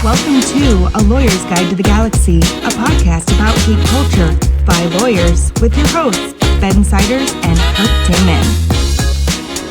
Welcome to A Lawyer's Guide to the Galaxy, a podcast about geek culture by lawyers with your hosts, Ben Siders and Kurt Damon.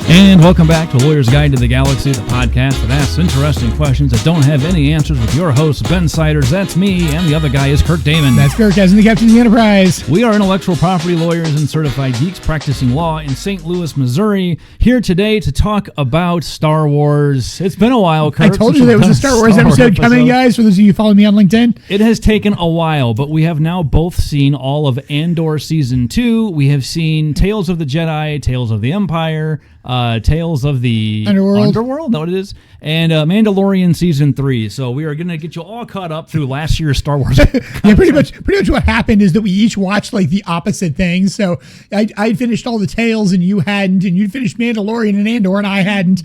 And welcome back to A Lawyer's Guide to the Galaxy, the podcast that asks interesting questions that don't have any answers with your host, Ben Siders. That's me, and the other guy is Kurt Damon. That's Kurt, as in the Captain of the Enterprise. We are intellectual property lawyers and certified geeks practicing law in St. Louis, Missouri, here today to talk about Star Wars. It's been a while, Kurt. I told you there was a Star Wars episode coming, guys, for those of you who follow me on LinkedIn. It has taken a while, but we have now both seen all of Andor Season 2. We have seen Tales of the Jedi, Tales of the Empire, Tales of the Underworld, know what it is, and Mandalorian Season 3. So we are going to get you all caught up through last year's Star Wars. Yeah, pretty much what happened is that we each watched like the opposite things. So I finished all the Tales and you hadn't, and you'd finished Mandalorian and Andor and I hadn't.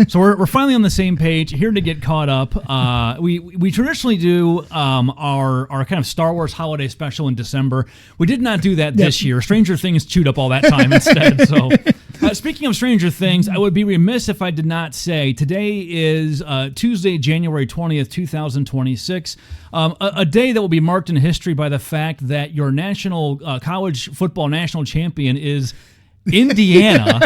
So we're finally on the same page, here to get caught up. We traditionally do our kind of Star Wars holiday special in December. We did not do that this year. Stranger Things chewed up all that time instead. So speaking of Stranger Things, I would be remiss if I did not say today is Tuesday, January 20th, 2026, a day that will be marked in history by the fact that your national college football national champion is Indiana.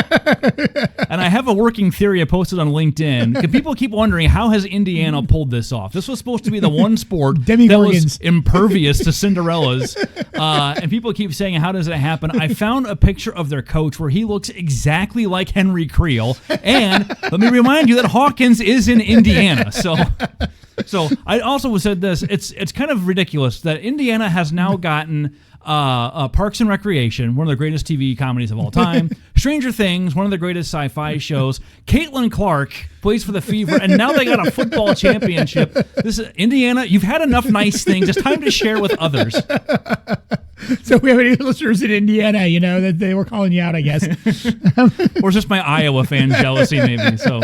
And I have a working theory I posted on LinkedIn. People keep wondering, how has Indiana pulled this off? This was supposed to be the one sport that was impervious to Cinderella's. And people keep saying, how does it happen? I found a picture of their coach where he looks exactly like Henry Creel. And let me remind you that Hawkins is in Indiana. So I also said this, it's kind of ridiculous that Indiana has now gotten Parks and Recreation, one of the greatest TV comedies of all time. Stranger Things, one of the greatest sci-fi shows. Caitlin Clark plays for the Fever, and now they got a football championship. This is Indiana. You've had enough nice things. It's time to share with others. So we have any listeners in Indiana, that they were calling you out, I guess. Or just my Iowa fan jealousy, maybe. So.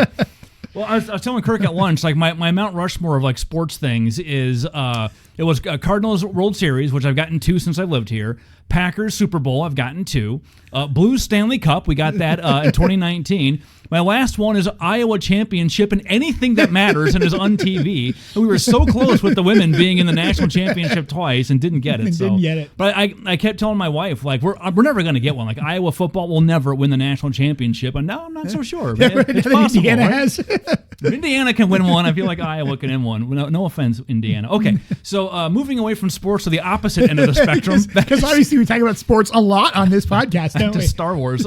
Well, I was telling Kirk at lunch, like my Mount Rushmore of like sports things is it was Cardinals World Series, which I've gotten 2 since I've lived here. Packers Super Bowl, I've gotten 2. Blues Stanley Cup, we got that in 2019. My last one is Iowa Championship, and anything that matters and is on TV. And we were so close with the women being in the national championship twice and didn't get it. Didn't get it. But I kept telling my wife, like, we're never going to get one. Like, Iowa football will never win the national championship. And now I'm not so sure. It's possible, Indiana right? has. If Indiana can win one, I feel like Iowa can win one. No offense, Indiana. Okay, so moving away from sports to the opposite end of the spectrum. Because obviously we talk about sports a lot on this podcast, don't we? Star Wars.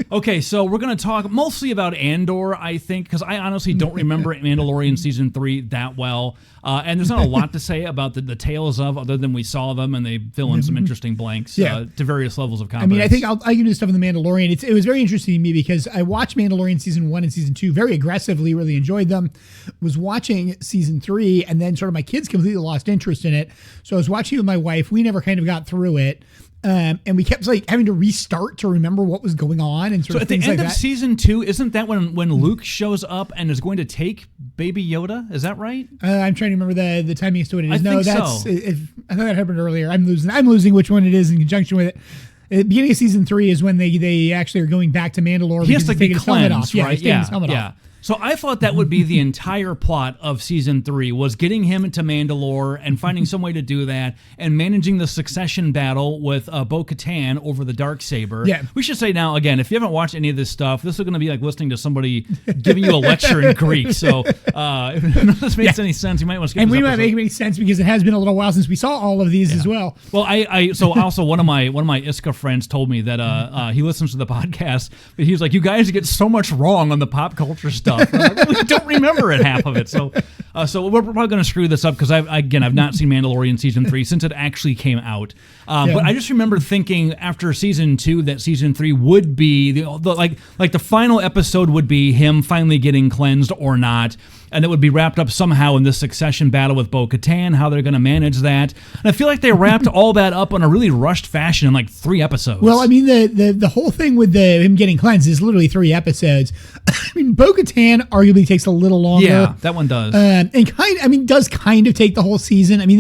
Okay, so we're going to talk mostly about Andor, I think, because I honestly don't remember Mandalorian Season 3 that well. And there's not a lot to say about the tales of, other than we saw them and they fill in some interesting blanks to various levels of competence. I mean, I think I'll get into stuff in The Mandalorian. It was very interesting to me because I watched Mandalorian Season 1 and Season 2 very aggressively, really enjoyed them. Was watching Season 3, and then sort of my kids completely lost interest in it. So I was watching it with my wife. We never kind of got through it. And we kept like having to restart to remember what was going on and sort of things like that. So at the end of Season 2, isn't that when Luke shows up and is going to take Baby Yoda? Is that right? I'm trying to remember the timing as to what it is. I I thought that happened earlier. I'm losing which one it is in conjunction with it. At the beginning of Season 3 is when they actually are going back to Mandalore. He has to be cleansed, right? He's taking his helmet off. So I thought that would be the entire plot of Season 3, was getting him into Mandalore and finding some way to do that and managing the succession battle with Bo-Katan over the Darksaber. Yeah. We should say now, again, if you haven't watched any of this stuff, this is going to be like listening to somebody giving you a lecture in Greek. So if none of this makes any sense, you might want to skip and this we episode. might make it make sense because it has been a little while since we saw all of these as well. Well, so also one of my ISCA friends told me that he listens to the podcast, but he was like, you guys get so much wrong on the pop culture stuff. And I'm like, we don't remember it, half of it. So we're probably going to screw this up because I've not seen Mandalorian Season 3 since it actually came out. But I just remember thinking after Season 2 that Season 3 would be the final episode would be him finally getting cleansed or not. And it would be wrapped up somehow in this succession battle with Bo-Katan, how they're going to manage that. And I feel like they wrapped all that up in a really rushed fashion in like 3 episodes. Well, I mean, the whole thing with him getting cleansed is literally 3 episodes. I mean, Bo-Katan arguably takes a little longer. Yeah, that one does. And does kind of take the whole season. I mean,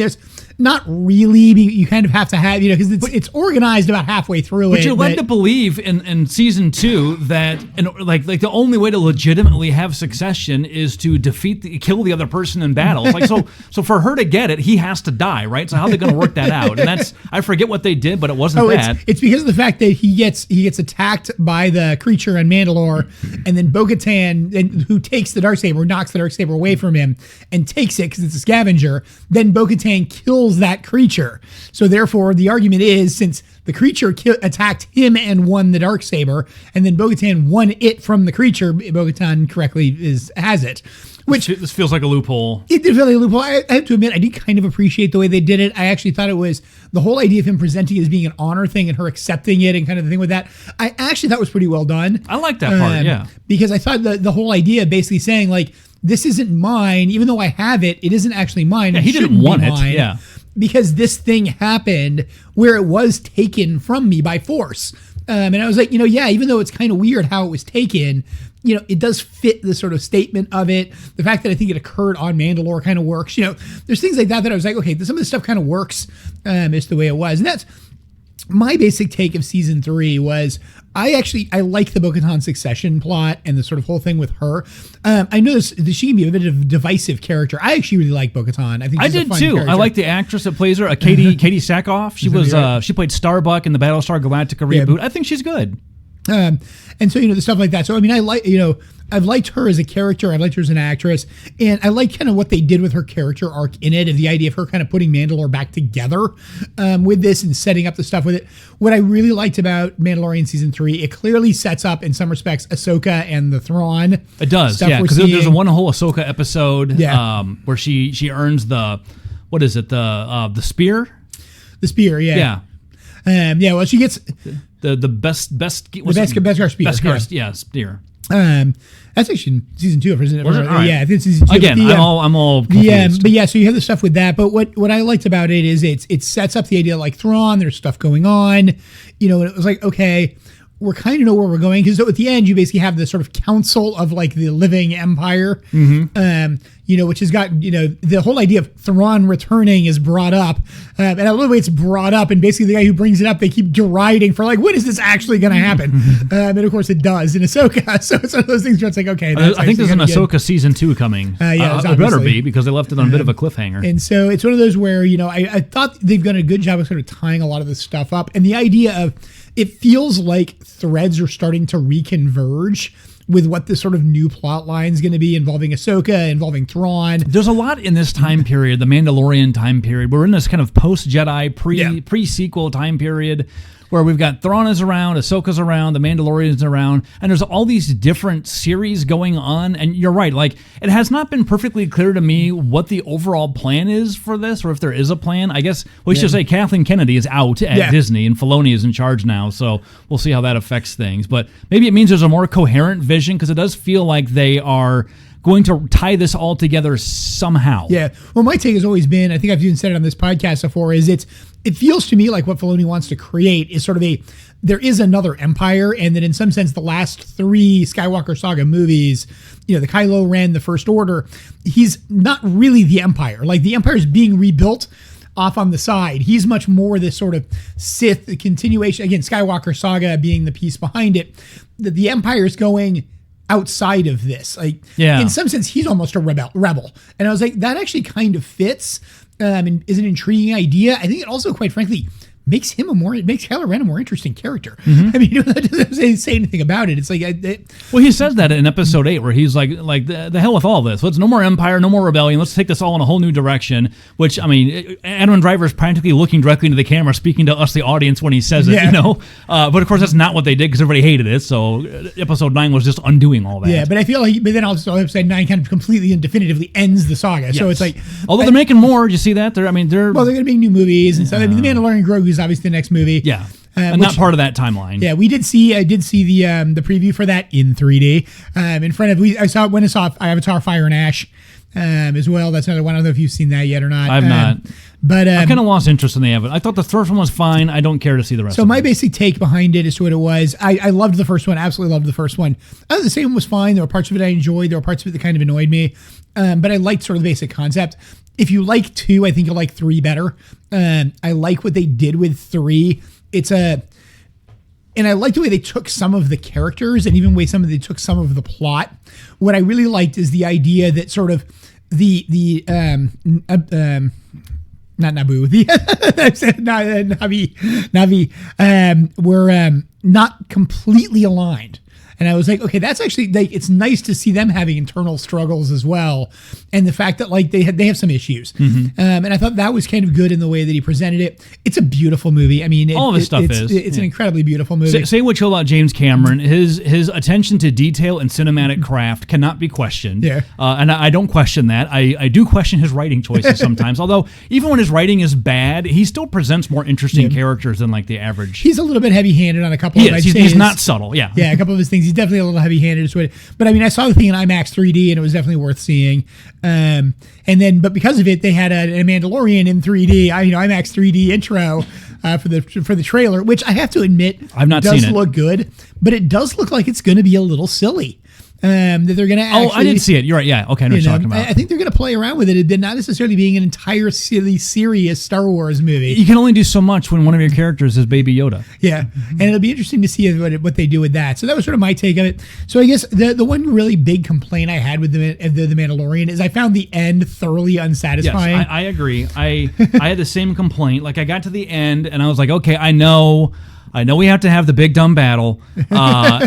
not really. You kind of have to have, because it's organized about halfway through but it. You're led to believe in season 2 that like the only way to legitimately have succession is to kill the other person in battle. It's like so for her to get it, he has to die, right? So how are they going to work that out? And that's, I forget what they did, but it wasn't bad. It's because of the fact that he gets attacked by the creature on Mandalore, and then Bo-Katan, who takes the Darksaber, knocks the Darksaber away from him, and takes it because it's a scavenger. Then Bo-Katan kills that creature. So therefore, the argument is, since the creature attacked him and won the Darksaber, and then Bo-Katan won it from the creature, Bo-Katan correctly has it. Which this feels like a loophole. It did feel like a loophole. I have to admit, I did kind of appreciate the way they did it. I actually thought it was the whole idea of him presenting it as being an honor thing and her accepting it and kind of the thing with that. I actually thought was pretty well done. I like that part, yeah. Because I thought the whole idea basically saying, like, this isn't mine, even though I have it, it isn't actually mine. Yeah, he didn't want it, yeah. Because this thing happened where it was taken from me by force. And I was like, even though it's kind of weird how it was taken, it does fit the sort of statement of it. The fact that I think it occurred on Mandalore kind of works. There's things like that I was like, okay, some of this stuff kind of works. It's the way it was. And that's my basic take of season 3 was I like the Bo-Katan succession plot and the sort of whole thing with her. I know she can be a bit of a divisive character. I actually really like Bo-Katan. I think I did too. Character. I like the actress that plays her, Katie Sackhoff. She played Starbuck in the Battlestar Galactica reboot. I think she's good. And so, the stuff like that. So, I mean, I've liked her as a character. I've liked her as an actress. And I like kind of what they did with her character arc in it, and the idea of her kind of putting Mandalore back together with this and setting up the stuff with it. What I really liked about Mandalorian Season 3, it clearly sets up, in some respects, Ahsoka and the Thrawn. It does, yeah. Because there's one whole Ahsoka episode where she earns the spear? The spear, yeah. Yeah. Well, she gets... The Beskar spear. Beskar, spear. That's actually in season 2, isn't it? Right. Yeah, I think it's season 2. Again, I'm all confused. But yeah, so you have the stuff with that. But what I liked about it is it sets up the idea like Thrawn. There's stuff going on, and it was like, okay, we kind of know where we're going, because at the end you basically have this sort of council of like the living empire, which has got the whole idea of Thrawn returning is brought up, and I love the way it's brought up, and basically the guy who brings it up, they keep deriding for like, when is this actually going to happen? And of course it does in Ahsoka. So it's one of those things where it's like, okay, I think there's an Ahsoka season 2 coming. It better be, because they left it on a bit of a cliffhanger. And so it's one of those where I thought they've done a good job of sort of tying a lot of this stuff up, and the idea of it feels like threads are starting to reconverge with what the sort of new plot line is going to be involving Ahsoka, involving Thrawn. There's a lot in this time period, the Mandalorian time period. We're in this kind of post-Jedi, pre-sequel time period where we've got Thrawn is around, Ahsoka's around, the Mandalorian's around, and there's all these different series going on. And you're right, like, it has not been perfectly clear to me what the overall plan is for this, or if there is a plan. I guess we should say Kathleen Kennedy is out at Disney, and Filoni is in charge now, so we'll see how that affects things. But maybe it means there's a more coherent vision, because it does feel like they are going to tie this all together somehow. Yeah. Well, my take has always been, I think I've even said it on this podcast before, is it feels to me like what Filoni wants to create is sort of there is another empire, and that in some sense the last 3 Skywalker saga movies, the Kylo Ren, the First Order, he's not really the empire. Like, the empire is being rebuilt off on the side. He's much more this sort of Sith continuation. Again, Skywalker saga being the piece behind it. The empire is going outside of this. Like, in some sense, he's almost a rebel. And I was like, that actually kind of fits. And is an intriguing idea. I think it also, quite frankly, makes Kylo Ren a more interesting character. I mean, that doesn't say anything about it. It's like, well, he says that in episode 8, where he's like the hell with all this. Let's no more empire, no more rebellion. Let's take this all in a whole new direction. Which, I mean, Adam Driver's practically looking directly into the camera, speaking to us, the audience, when he says it. But of course, that's not what they did, because everybody hated it. So episode 9 was just undoing all that. Yeah, but I feel like, then also episode 9 kind of completely and definitively ends the saga. Yes. So it's like, although they're making more, you see that? They're going to make new movies and stuff. I mean, The Mandalorian Grogu's obviously the next movie. Yeah. And not part of that timeline. Yeah, I did see the preview for that in 3D. In front of I saw it when I saw Avatar Fire and Ash as well. That's another one. I don't know if you've seen that yet or not. I've not. But I kind of lost interest in the Abbott. I thought the first one was fine. I don't care to see the rest so of my it. basic take behind it as to what it was, I loved the first one, absolutely loved the first one. The second one was fine. There were parts of it I enjoyed. There were parts of it that kind of annoyed me. But I liked sort of the basic concept. If you like 2, I think you'll like 3 better. I like what they did with 3. And I like the way they took some of the characters and even the way they took some of the plot. What I really liked is the idea that sort of not Naboo, Navi were not completely aligned. And I was like, okay, that's actually it's nice to see them having internal struggles as well, and the fact that they have some issues. And I thought that was kind of good in the way that he presented it. It's a beautiful movie. I mean, all of his stuff it's an incredibly beautiful movie. Say what you will about James Cameron, his attention to detail and cinematic craft cannot be questioned. Yeah. And I don't question that. I do question his writing choices sometimes. Although even when his writing is bad, he still presents more interesting characters than the average. He's a little bit heavy-handed on a couple of. He's not subtle. Yeah. Yeah, a couple of his things. He's definitely a little heavy-handed. But I mean, I saw the thing in IMAX 3D, and it was definitely worth seeing. But because of it, they had a Mandalorian in 3D. IMAX 3D intro for the trailer, which I have to admit, I've not seen it. Does look good, but it does look like it's going to be a little silly. That they're going to actually... I did see it. You're right. Yeah. Okay. I know what you're talking about. I think they're going to play around with it, not necessarily being an entire silly, serious Star Wars movie. You can only do so much when one of your characters is Baby Yoda. Yeah. And it'll be interesting to see what they do with that. So that was sort of my take of it. So I guess the one really big complaint I had with the Mandalorian is I found the end thoroughly unsatisfying. Yes, I agree. I had the same complaint. I got to the end and I was like, okay, I know we have to have the big dumb battle, I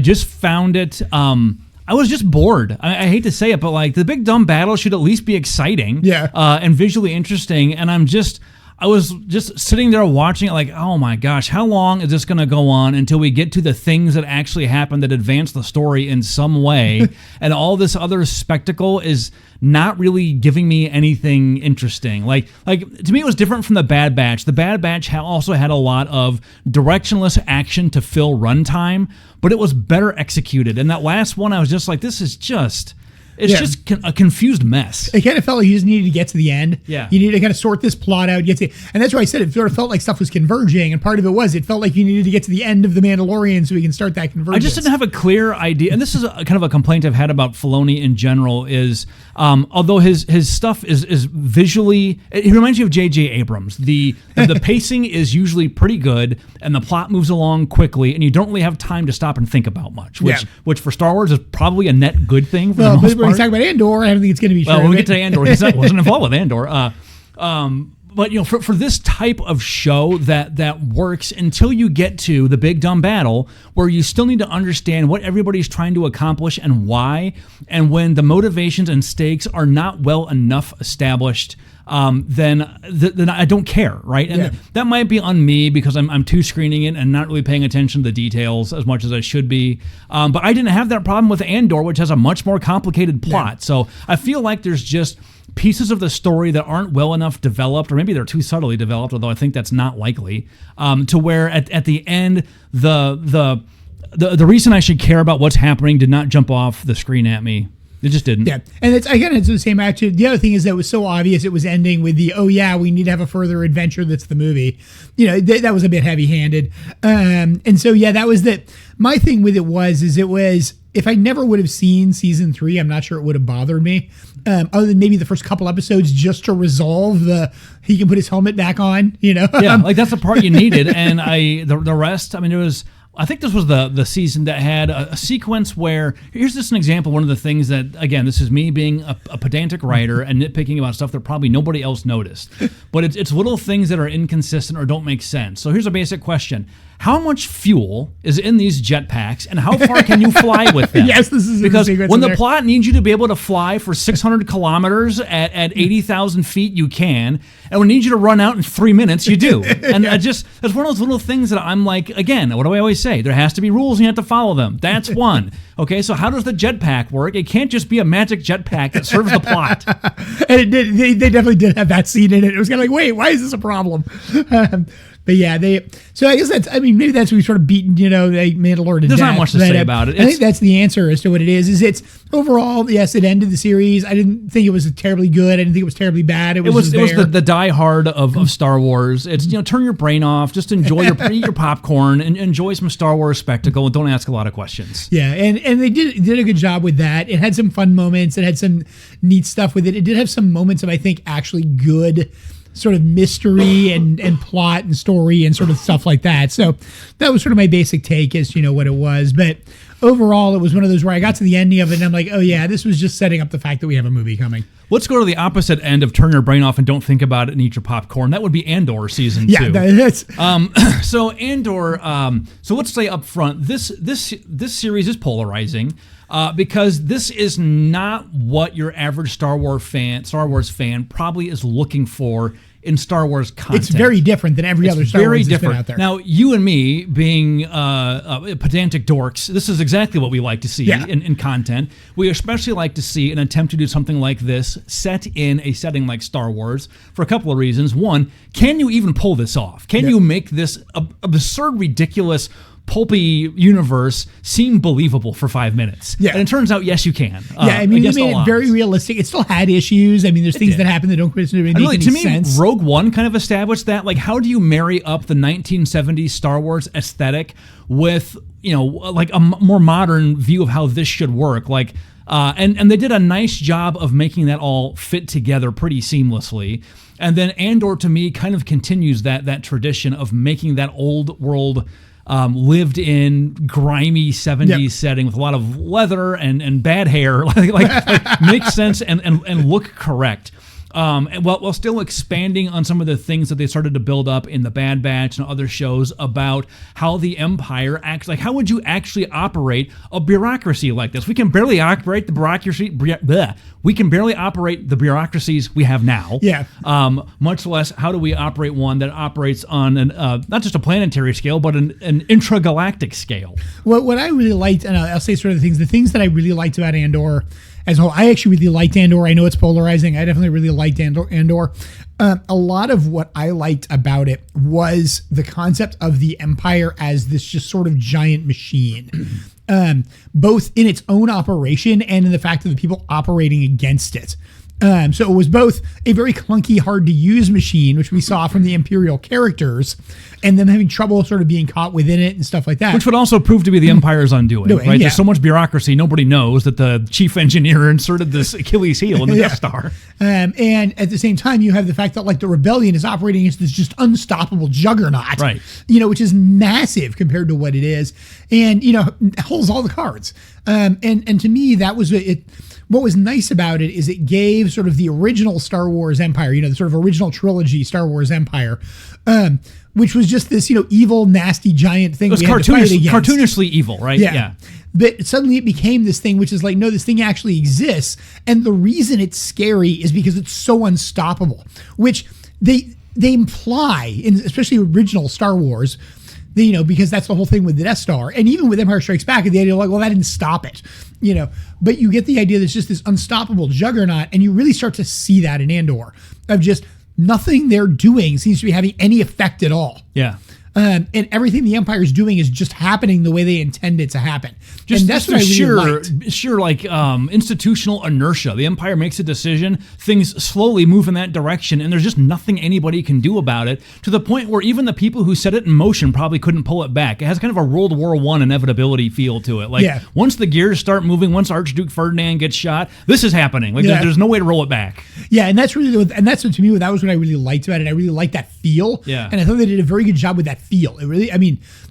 just found it. I was just bored. I hate to say it, but the big dumb battle should at least be exciting, and visually interesting. And I was just sitting there watching it oh my gosh, how long is this going to go on until we get to the things that actually happen that advance the story in some way? And all this other spectacle is not really giving me anything interesting. To me, it was different from The Bad Batch. The Bad Batch also had a lot of directionless action to fill runtime, but it was better executed. And that last one, I was just like, this is just... It's just a confused mess. It kind of felt like you just needed to get to the end. Yeah. You needed to kind of sort this plot out. And that's why I said it sort of felt like stuff was converging. And part of it felt like you needed to get to the end of The Mandalorian so we can start that convergence. I just didn't have a clear idea. And this is kind of a complaint I've had about Filoni in general is, although his stuff is visually, it reminds you of J.J. Abrams. The pacing is usually pretty good and the plot moves along quickly and you don't really have time to stop and think about much, which for Star Wars is probably a net good thing for the most part. When we talk about Andor, I don't think it's going to be true. Well, when we get to Andor, because I wasn't involved with Andor. But for this type of show that works until you get to the big dumb battle, where you still need to understand what everybody's trying to accomplish and why, and when the motivations and stakes are not well enough established, then I don't care, right? And that might be on me because I'm too screening it and not really paying attention to the details as much as I should be. But I didn't have that problem with Andor, which has a much more complicated plot. Yeah. So I feel like there's just pieces of the story that aren't well enough developed, or maybe they're too subtly developed, although I think that's not likely, to where at the end, the reason I should care about what's happening did not jump off the screen at me. It just didn't. Yeah. And it's the same actually. The other thing is that it was so obvious it was ending with we need to have a further adventure that's the movie. That was a bit heavy-handed. And so, that was my thing with it was if I never would have seen season 3, I'm not sure it would have bothered me. Other than maybe the first couple episodes just to resolve he can put his helmet back on, Yeah, that's the part you needed. And the rest, I think this was the season that had a sequence where, here's just an example, one of the things that, again, this is me being a pedantic writer and nitpicking about stuff that probably nobody else noticed. But it's little things that are inconsistent or don't make sense. So here's a basic question. How much fuel is in these jetpacks and how far can you fly with them? Yes, this is because when the plot needs you to be able to fly for 600 kilometers at 80,000 feet, you can. And when it needs you to run out in 3 minutes, you do. And it's one of those little things that I'm like, again, what do I always say? There has to be rules and you have to follow them. That's one. Okay, so how does the jetpack work? It can't just be a magic jetpack that serves the plot. And it did. They definitely did have that scene in it. It was kind of like, wait, why is this a problem? But yeah, so I guess maybe that's what we sort of beaten, Mandalorian to There's death. not much to say about it. I think that's the answer as to what it is it's overall, yes, it ended the series. I didn't think it was terribly good. I didn't think it was terribly bad. It was the Die Hard of Star Wars. It's, turn your brain off, just enjoy eat your popcorn and enjoy some Star Wars spectacle and don't ask a lot of questions. Yeah, and they did a good job with that. It had some fun moments. It had some neat stuff with it. It did have some moments of, I think, actually good sort of mystery and plot and story and sort of stuff like that. So that was sort of my basic take as what it was. But overall, it was one of those where I got to the ending of it and I'm like, oh yeah, this was just setting up the fact that we have a movie coming. Let's go to the opposite end of turn your brain off and don't think about it and eat your popcorn. That would be Andor season 2. Yeah, that's... So Andor, so let's say up front, this series is polarizing. Because this is not what your average Star Wars fan probably is looking for in Star Wars content. It's very different than every other Star Wars that's been out there. Now, you and me, being pedantic dorks, this is exactly what we like to see in content. We especially like to see an attempt to do something like this set in a setting like Star Wars for a couple of reasons. One, can you even pull this off? Can you make this absurd, ridiculous, pulpy universe seem believable for 5 minutes? Yeah. And it turns out, yes, you can. You made it very realistic. It still had issues. I mean, there's things that happen that don't necessarily make any sense. To me, Rogue One kind of established that. Like, how do you marry up the 1970s Star Wars aesthetic with, like a more modern view of how this should work? Like, and they did a nice job of making that all fit together pretty seamlessly. And then Andor, to me, kind of continues that tradition of making that old world lived in grimy 70s setting with a lot of leather and bad hair, like makes sense and look correct. And while still expanding on some of the things that they started to build up in the Bad Batch and other shows about how the Empire acts, like how would you actually operate a bureaucracy like this? We can barely operate the bureaucracy. We can barely operate the bureaucracies we have now. Yeah. Much less how do we operate one that operates on an not just a planetary scale, but an intragalactic scale. What I really liked, and I'll say sort of the things that I really liked about Andor as a whole. I actually really liked Andor. I know it's polarizing. I definitely really liked Andor. A lot of what I liked about it was the concept of the Empire as this just sort of giant machine, both in its own operation and in the fact of the people operating against it. So it was both a very clunky, hard to use machine, which we saw from the Imperial characters, and them having trouble sort of being caught within it and stuff like that. Which would also prove to be the Empire's undoing, right? There's so much bureaucracy, nobody knows that the chief engineer inserted this Achilles heel in the Death Star. And at the same time, you have the fact that like the rebellion is operating as this just unstoppable juggernaut, right? Which is massive compared to what it is, and holds all the cards. And to me, that was it. What was nice about it is it gave sort of the original Star Wars Empire, the sort of original trilogy Star Wars Empire, which was just this, evil, nasty, giant thing. It was cartoonishly evil, right? Yeah. But suddenly it became this thing, which is like, no, this thing actually exists. And the reason it's scary is because it's so unstoppable, which they imply, especially original Star Wars, because that's the whole thing with the Death Star. And even with Empire Strikes Back, the idea like, well, that didn't stop it, But you get the idea that it's just this unstoppable juggernaut, and you really start to see that in Andor, of just nothing they're doing seems to be having any effect at all. Yeah. And everything the Empire is doing is just happening the way they intend it to happen. And that's what I really liked. Institutional inertia. The Empire makes a decision, things slowly move in that direction, and there's just nothing anybody can do about it, to the point where even the people who set it in motion probably couldn't pull it back. It has kind of a World War I inevitability feel to it. Once the gears start moving, once Archduke Ferdinand gets shot, this is happening. There's no way to roll it back. Yeah, and that's really, that was what I really liked about it. I really liked that feel. Yeah. And I thought they did a very good job with that feel. It really,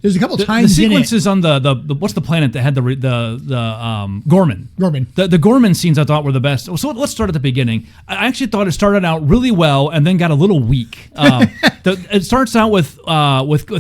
there's a couple times the sequences on the what's the planet that had the Gorman. The Gorman scenes I thought were the best. So let's start at the beginning. I actually thought it started out really well and then got a little weak. It starts out with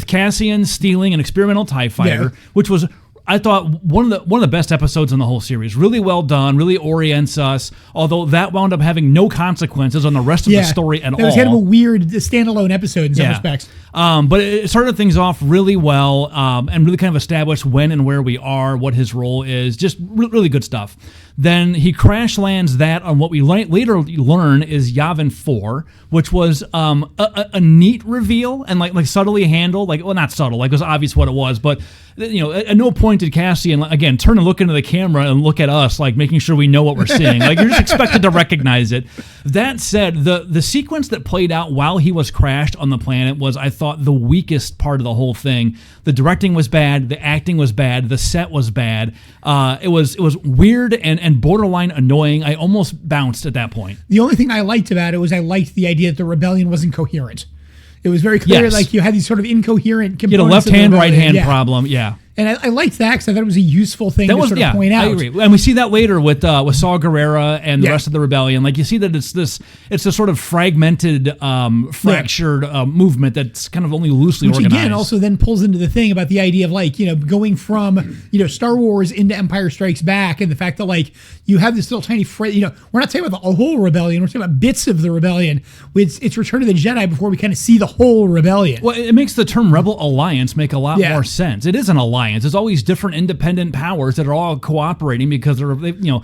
Cassian stealing an experimental TIE fighter, which was I thought one of the best episodes in the whole series. Really well done, really orients us, although that wound up having no consequences on the rest of the story at all. It was kind of a weird standalone episode in some respects. But it started things off really well and really kind of established when and where we are, what his role is. Just really good stuff. Then he crash lands that on what we later learn is Yavin 4, which was a neat reveal and like subtly handled. Like, well, not subtle, like it was obvious what it was, but at no point did Cassian again turn and look into the camera and look at us, like making sure we know what we're seeing. Like you're just expected to recognize it. That said, the sequence that played out while he was crashed on the planet was, I thought, the weakest part of the whole thing. The directing was bad, the acting was bad, the set was bad. It was weird and borderline annoying. I almost bounced at that point. The only thing I liked about it was I liked the idea that the rebellion wasn't coherent. It was very clear, like you had these sort of incoherent components. You had a left hand, right hand problem, yeah. And I liked that because I thought it was a useful thing to sort of point out. I agree. And we see that later with Saw Gerrera and the rest of the rebellion. Like you see that it's this sort of fragmented, fractured movement that's kind of only loosely organized. Which again also then pulls into the thing about the idea of like, going from, Star Wars into Empire Strikes Back, and the fact that like you have this little tiny, we're not talking about the whole rebellion, we're talking about bits of the rebellion. It's Return of the Jedi before we kind of see the whole rebellion. Well, it makes the term Rebel Alliance make a lot more sense. It is an alliance. There's always different independent powers that are all cooperating because they're, the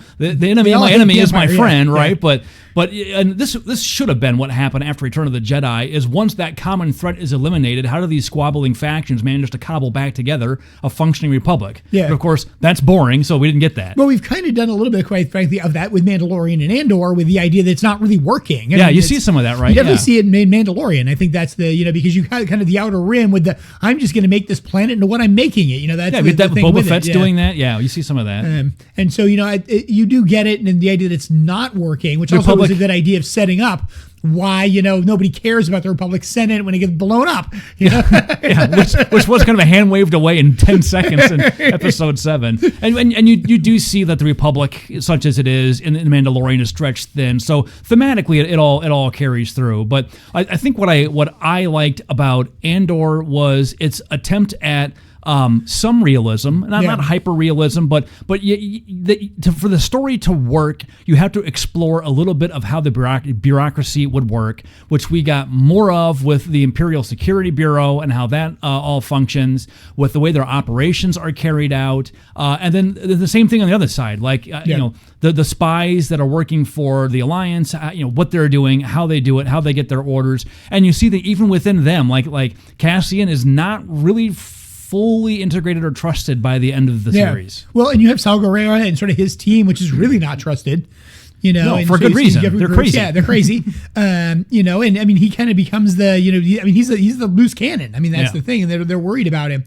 enemy of my enemy is my friend, right? But and this should have been what happened after Return of the Jedi. Is once that common threat is eliminated, how do these squabbling factions manage to cobble back together a functioning republic? Yeah. But of course, that's boring, so we didn't get that. Well, we've kind of done a little bit, quite frankly, of that with Mandalorian and Andor, with the idea that it's not really working. I mean, you see some of that, right? You definitely see it in Mandalorian. I think that's the, because you got kind of the outer rim with the, I'm just going to make this planet into what I'm making it. That's the thing Boba with Fett's doing that. Yeah, you see some of that. And so, you do get it, and the idea that it's not working, which also was a good idea of setting up why, nobody cares about the Republic Senate when it gets blown up. Which was kind of a hand waved away in 10 seconds in episode 7. And you do see that the Republic, such as it is in Mandalorian, is stretched thin. So thematically, it all carries through. But I think what I liked about Andor was its attempt at some realism, not hyper realism, but for the story to work, you have to explore a little bit of how the bureaucracy would work, which we got more of with the Imperial Security Bureau and how that all functions, with the way their operations are carried out, and then the same thing on the other side, like the spies that are working for the Alliance, what they're doing, how they do it, how they get their orders, and you see that even within them, like Cassian is not really fully integrated or trusted by the end of the series. Well, and you have Saw Gerrera and sort of his team, which is really not trusted. No, for good reason. They're crazy. Yeah, they're crazy. And I mean, he kind of becomes he's the loose cannon. I mean, that's the thing, and they're worried about him.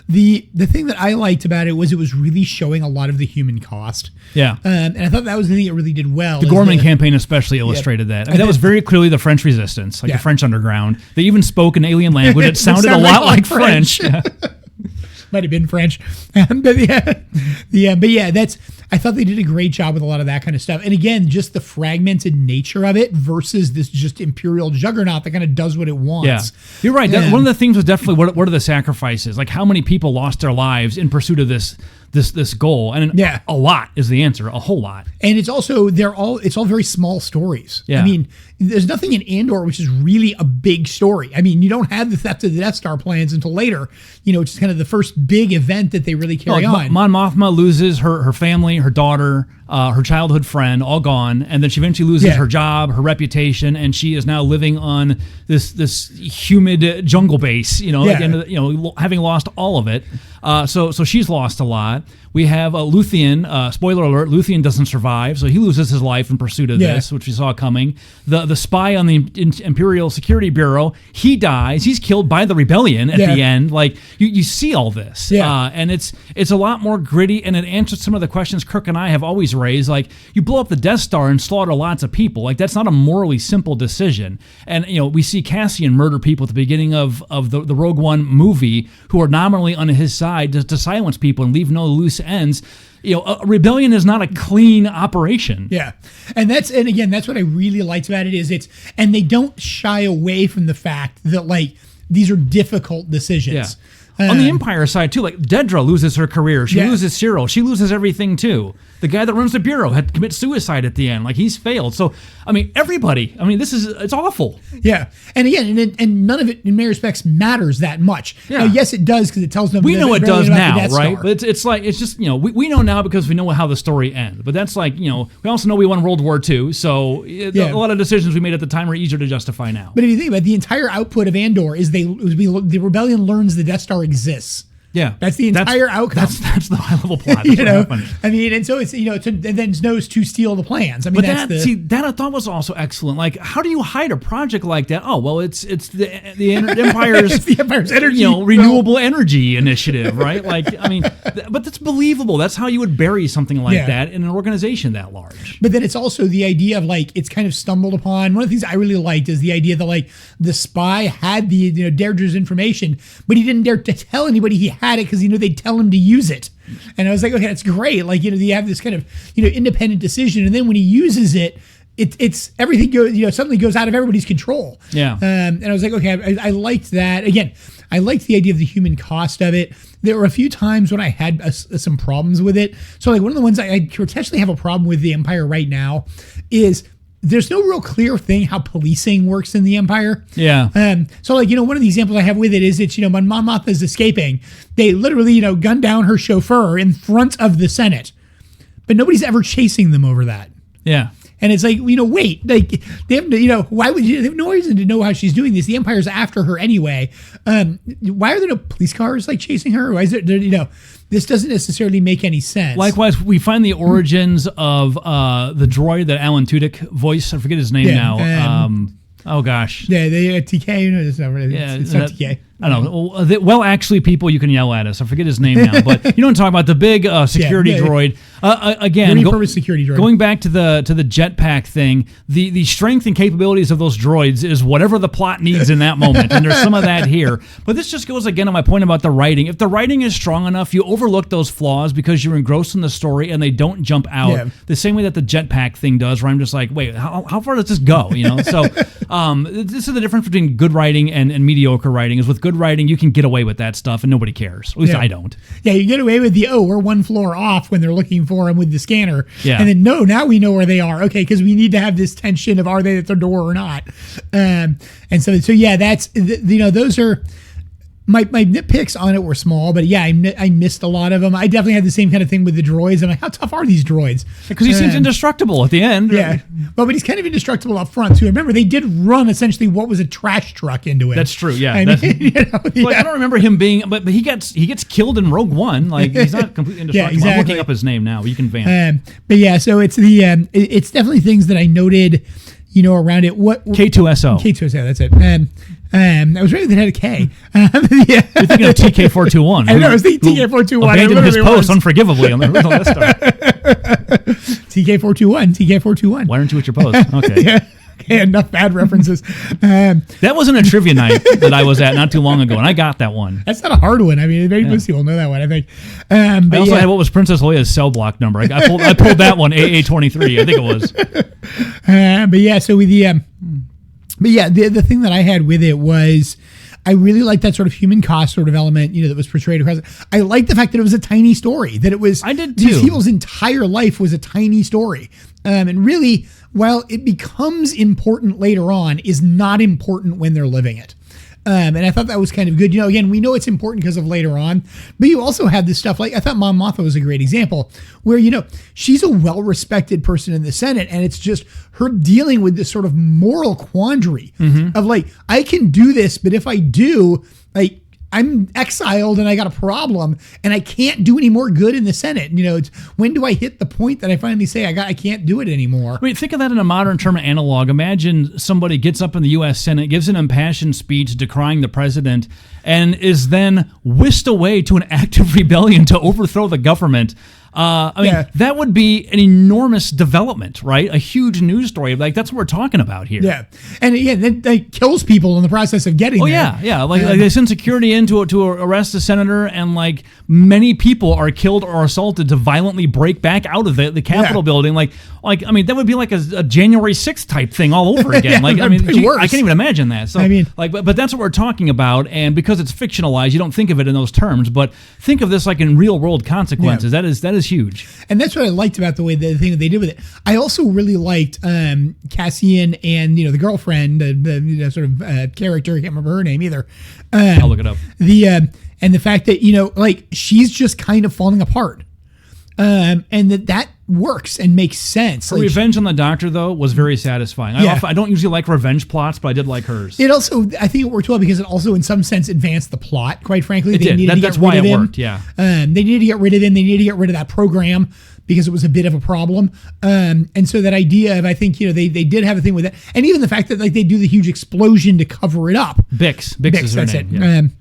The thing that I liked about it was really showing a lot of the human cost. Yeah. And I thought that was the thing it really did well. The Gorman campaign especially illustrated that. I mean, that was very clearly the French resistance, like the French underground. They even spoke an alien language that sounded a lot like French. Might have been French. But I thought they did a great job with a lot of that kind of stuff. And again, just the fragmented nature of it versus this just imperial juggernaut that kind of does what it wants. Yeah, you're right. One of the things was definitely what are the sacrifices? Like how many people lost their lives in pursuit of this goal? And a lot is the answer, a whole lot. And it's also it's all very small stories. Yeah. I mean, there's nothing in Andor which is really a big story. I mean, you don't have the theft of the Death Star plans until later, which is kind of the first big event that they really carry on. Mon Mothma loses her family, her daughter, her childhood friend, all gone, and then she eventually loses her job, her reputation, and she is now living on this humid jungle base. At the end of having lost all of it. So she's lost a lot. We have Luthien. Spoiler alert: Luthien doesn't survive, so he loses his life in pursuit of this, which we saw coming. The spy on the Imperial Security Bureau, he dies. He's killed by the rebellion at the end. Like you see all this, and it's a lot more gritty, and it answers some of the questions Kirk and I have always raised. Like you blow up the Death Star and slaughter lots of people. Like that's not a morally simple decision. And we see Cassian murder people at the beginning of the Rogue One movie who are nominally on his side to silence people and leave no loose ends. A rebellion is not a clean operation. Yeah. And again, that's what I really liked about it and they don't shy away from the fact that like these are difficult decisions. On the Empire side, too, like Dedra loses her career. She loses Cyril. She loses everything, too. The guy that runs the Bureau had to commit suicide at the end. Like, he's failed. So, I mean, everybody. I mean, it's awful. Yeah. And again, and none of it, in many respects, matters that much. Yeah. Yes, it does, because it tells them. We know it does now, right? But it's like, it's just, we know now because we know how the story ends. But that's like, we also know we won World War II. So, a lot of decisions we made at the time are easier to justify now. But if you think about it, the entire output of Andor is the rebellion learns the Death Star exists. Yeah, that's the entire outcome. That's the high level plot. That's what happened. I mean, and so it's and then knows to steal the plans. I mean, but that I thought was also excellent. Like, how do you hide a project like that? Oh, well, it's the Empire's it's the Empire's energy, renewable energy initiative, right? Like, I mean, but that's believable. That's how you would bury something like that in an organization that large. But then it's also the idea of like it's kind of stumbled upon. One of the things I really liked is the idea that like the spy had the Deirdre's information, but he didn't dare to tell anybody he had it because they'd tell him to use it. And I was like, okay, that's great. Like, you have this kind of independent decision, and then when he uses it, it's everything goes suddenly goes out of everybody's control. Yeah. And I was like, okay, I liked that. Again, I liked the idea of the human cost of it. There were a few times when I had some problems with it. So like one of the ones I potentially have a problem with the Empire right now is there's no real clear thing how policing works in the Empire. Yeah. So like, one of the examples I have with it is it's, when Mon Mothma is escaping, they literally, gun down her chauffeur in front of the Senate, but nobody's ever chasing them over that. Yeah. And it's like, wait, like they have, why would you? They have no reason to know how she's doing this. The Empire's after her anyway. Why are there no police cars like chasing her? Why is there, this doesn't necessarily make any sense. Likewise, we find the origins of the droid that Alan Tudyk voiced. I forget his name now. Oh gosh. Yeah, they TK. It's not TK. I don't know. Well, actually, people, you can yell at us. I forget his name now, but you know what I'm talking about, the big security droid. Again, security droid. Going back to the jetpack thing, the strength and capabilities of those droids is whatever the plot needs in that moment, and there's some of that here. But this just goes again to my point about the writing. If the writing is strong enough, you overlook those flaws because you're engrossed in the story and they don't jump out the same way that the jetpack thing does, where I'm just like, wait, how far does this go? So this is the difference between good writing and mediocre writing. Is with good writing, you can get away with that stuff and nobody cares. At least I don't. Yeah, you get away with we're one floor off when they're looking for them with the scanner. Yeah. And then, now we know where they are. Okay, because we need to have this tension of are they at the door or not. And so yeah, that's, those are... My nitpicks on it were small, but yeah, I missed a lot of them. I definitely had the same kind of thing with the droids. I'm like, how tough are these droids? Because he seems indestructible at the end. Yeah, but he's kind of indestructible up front too. Remember, they did run essentially what was a trash truck into it. That's true. Yeah, I don't remember him being, but he gets killed in Rogue One. Like, he's not completely indestructible. Exactly. I'm looking up his name now. You can vamp. But yeah, so it's it's definitely things that I noted. Around it. K2SO. K2SO, that's it. I was ready that had a K. You're thinking of TK421. I know, it was the TK421. Abandoned his post unforgivably on the original Death Star. TK421. Why aren't you at your post? Okay. Yeah. Okay, enough bad references. That wasn't a trivia night that I was at not too long ago, and I got that one. That's not a hard one. I mean, very most people know that one, I think. I also had what was Princess Leia's cell block number. I pulled that one, AA23, I think it was. But yeah, so with the thing that I had with it was I really liked that sort of human cost sort of element, that was portrayed across it. I liked the fact that it was a tiny story, that it was. I did too. These people's entire life was a tiny story, and really, while it becomes important later on, is not important when they're living it. And I thought that was kind of good. Again, we know it's important because of later on, but you also have this stuff like, I thought Mon Mothma was a great example where, she's a well-respected person in the Senate, and it's just her dealing with this sort of moral quandary of like, I can do this, but if I do, like, I'm exiled and I got a problem and I can't do any more good in the Senate. It's when do I hit the point that I finally say I can't do it anymore? I mean, think of that in a modern term of analog. Imagine somebody gets up in the U.S. Senate, gives an impassioned speech decrying the president, and is then whisked away to an active rebellion to overthrow the government. I mean, that would be an enormous development, right? A huge news story. Like, that's what we're talking about here. Yeah. And again, that kills people in the process of getting there. Yeah. Like they send security in to arrest the senator, and like many people are killed or assaulted to violently break back out of the Capitol building. Like, I mean, that would be like a January 6th type thing all over again. Like, I mean, I can't even imagine that. So, I mean, like, but that's what we're talking about. And because it's fictionalized, you don't think of it in those terms, but think of this like in real world consequences. That is huge. And that's what I liked about the thing that they did with it. I also really liked Cassian and the girlfriend, the sort of character. I can't remember her name either. I'll look it up. And the fact that like she's just kind of falling apart, and that works and makes sense. Her revenge on the Doctor, though, was very satisfying. I don't usually like revenge plots, but I did like hers. It also, I think it worked well because it also, in some sense, advanced the plot. Quite frankly, it did. That's why it worked. Yeah, they needed to get rid of him. They needed to get rid of that program because it was a bit of a problem. And so that idea of, I think, they did have a thing with it, and even the fact that like they do the huge explosion to cover it up. Bix is her name.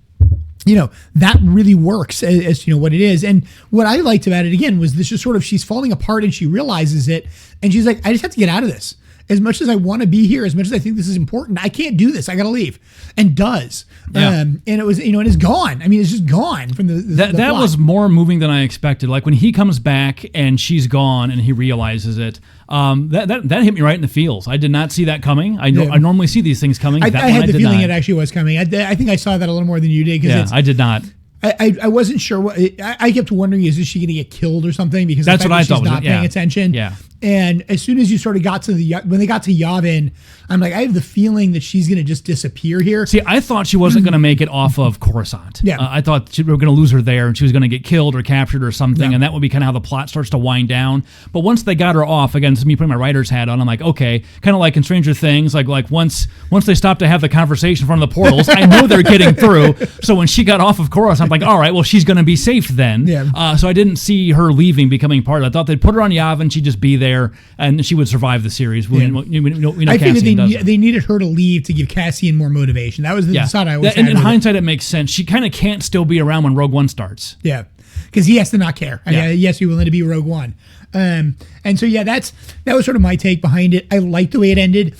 Yeah. That really works as what it is. And what I liked about it, again, was this just sort of, she's falling apart and she realizes it. And she's like, I just have to get out of this. As much as I want to be here, as much as I think this is important, I can't do this. I got to leave. And does. Yeah. And it was, and it's gone. I mean, it's just gone from the That plot. was more moving than I expected. Like when he comes back and she's gone and he realizes it, that hit me right in the feels. I did not see that coming. I normally see these things coming. I had the feeling it actually was coming. I think I saw that a little more than you did. Yeah, I did not. I wasn't sure what I kept wondering, is she going to get killed or something, because that's what I thought. She's not paying attention. Yeah. And as soon as you sort of got to when they got to Yavin, I'm like, I have the feeling that she's going to just disappear here. See, I thought she wasn't going to make it off of Coruscant. Yeah. I thought we were going to lose her there and she was going to get killed or captured or something. Yeah. And that would be kind of how the plot starts to wind down. But once they got her off, again, this is me putting my writer's hat on, I'm like, okay, kind of like in Stranger Things, like once they stop to have the conversation in front of the portals, I know they're getting through. So when she got off of Coruscant, I'm like, all right, well, she's going to be safe then. Yeah. So I didn't see her leaving, becoming part of it. I thought they'd put her on Yavin, she'd just be there, and she would survive the series. We know I think that they needed her to leave to give Cassian more motivation. That was the thought I always had. And in hindsight, it makes sense. She kind of can't still be around when Rogue One starts. Yeah, because he has to not care. Yes, we willing to be Rogue One. And so that was sort of my take behind it. I liked the way it ended.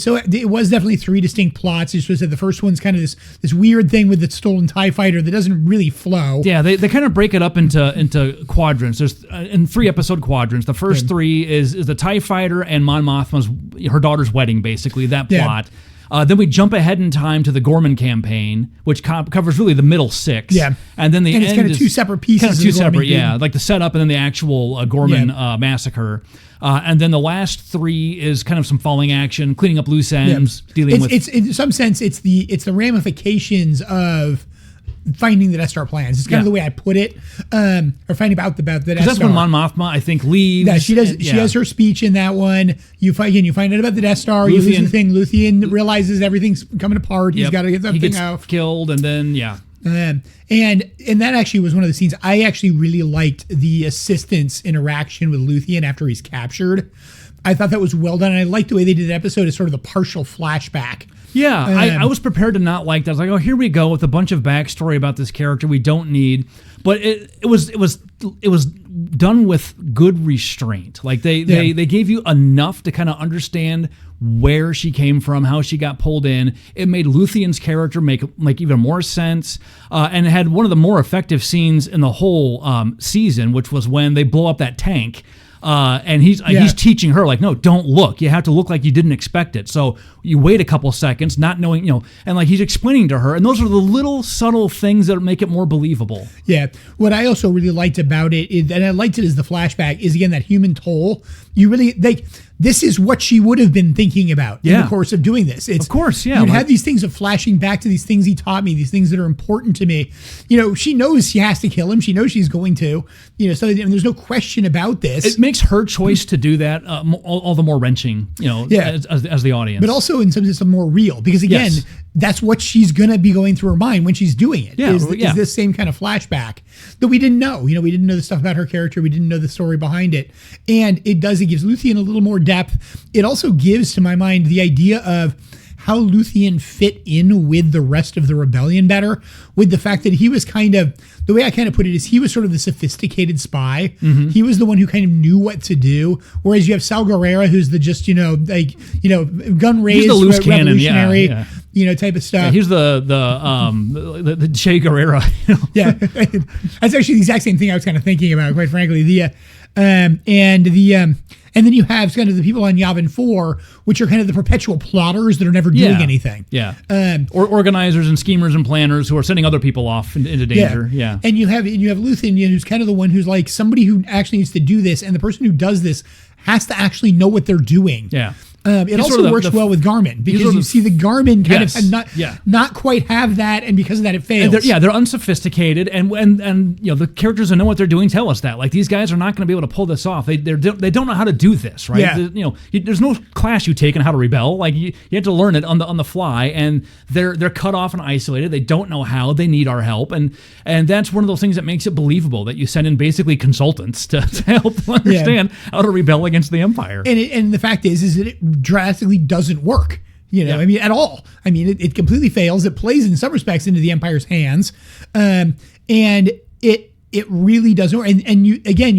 So it was definitely three distinct plots. It's just that the first one's kind of this weird thing with the stolen TIE fighter that doesn't really flow. Yeah, they kind of break it up into quadrants. There's in 3-episode quadrants. The first three is the TIE fighter and Mon Mothma's her daughter's wedding, basically that plot. Then we jump ahead in time to the Gorman campaign, which covers really the middle 6. Yeah. And then the end it's kind of two separate pieces. Kind of two separate, like the setup and then the actual Gorman massacre. And then the last 3 is kind of some falling action, cleaning up loose ends, dealing with... It's in some sense, it's the ramifications of finding the Death Star plans. It's kind of the way I put it, or finding out about the Death Star. That's when Mon Mothma, I think, leaves. Yeah, she does. She has her speech in that one. You find out about the Death Star. You lose the thing. Luthien realizes everything's coming apart. He's got to get that thing out. Killed, and then and that actually was one of the scenes I actually really liked, the assistant's interaction with Luthien after he's captured. I thought that was well done, and I liked the way they did the episode as sort of the partial flashback. Yeah, I was prepared to not like that. I was like, oh, here we go with a bunch of backstory about this character we don't need. But it was done with good restraint. Like they gave you enough to kind of understand where she came from, how she got pulled in. It made Luthien's character make even more sense, and it had one of the more effective scenes in the whole season, which was when they blow up that tank. And he's teaching her, like, no, don't look. You have to look like you didn't expect it. So you wait a couple seconds, not knowing, and like he's explaining to her. And those are the little subtle things that make it more believable. Yeah. What I also really liked about it, and I liked it as the flashback, is again that human toll. You really this is what she would have been thinking about in the course of doing this. Of course, yeah. You'd have these things of flashing back to these things he taught me, these things that are important to me. She knows she has to kill him. She knows she's going to. So there's no question about this. It makes her choice to do that all the more wrenching, as the audience. But also in some sense more real, because again, that's what she's going to be going through her mind when she's doing it. Is this same kind of flashback that we didn't know. We didn't know the stuff about her character. We didn't know the story behind it. And it gives Luthien a little more depth. It also gives, to my mind, the idea of how Luthien fit in with the rest of the rebellion better, with the fact that he was kind of, the way I kind of put it is he was sort of the sophisticated spy. Mm-hmm. He was the one who kind of knew what to do. Whereas you have Sal Guerrera, who's the just, gun raised revolutionary, type of stuff. Yeah, he's the Che Guerrero. Yeah, that's actually the exact same thing I was kind of thinking about, quite frankly. And then you have kind of the people on Yavin 4, which are kind of the perpetual plotters that are never doing anything. Yeah. Or organizers and schemers and planners who are sending other people off into danger. Yeah. And you have Luthien, who's kind of the one who's like somebody who actually needs to do this, and the person who does this has to actually know what they're doing. Yeah. It also works well with Garmin, because you see the Garmin kind of not quite have that, and because of that it fails. They're unsophisticated, and the characters that know what they're doing tell us that. Like, these guys are not going to be able to pull this off. They don't know how to do this, right? Yeah. There's no class you take on how to rebel. Like, you have to learn it on the fly, and they're cut off and isolated. They don't know how. They need our help, and that's one of those things that makes it believable that you send in basically consultants to help them understand how to rebel against the Empire. And the fact is that it drastically doesn't work, at all. I mean, it completely fails. It plays in some respects into the Empire's hands, and it really doesn't work. And you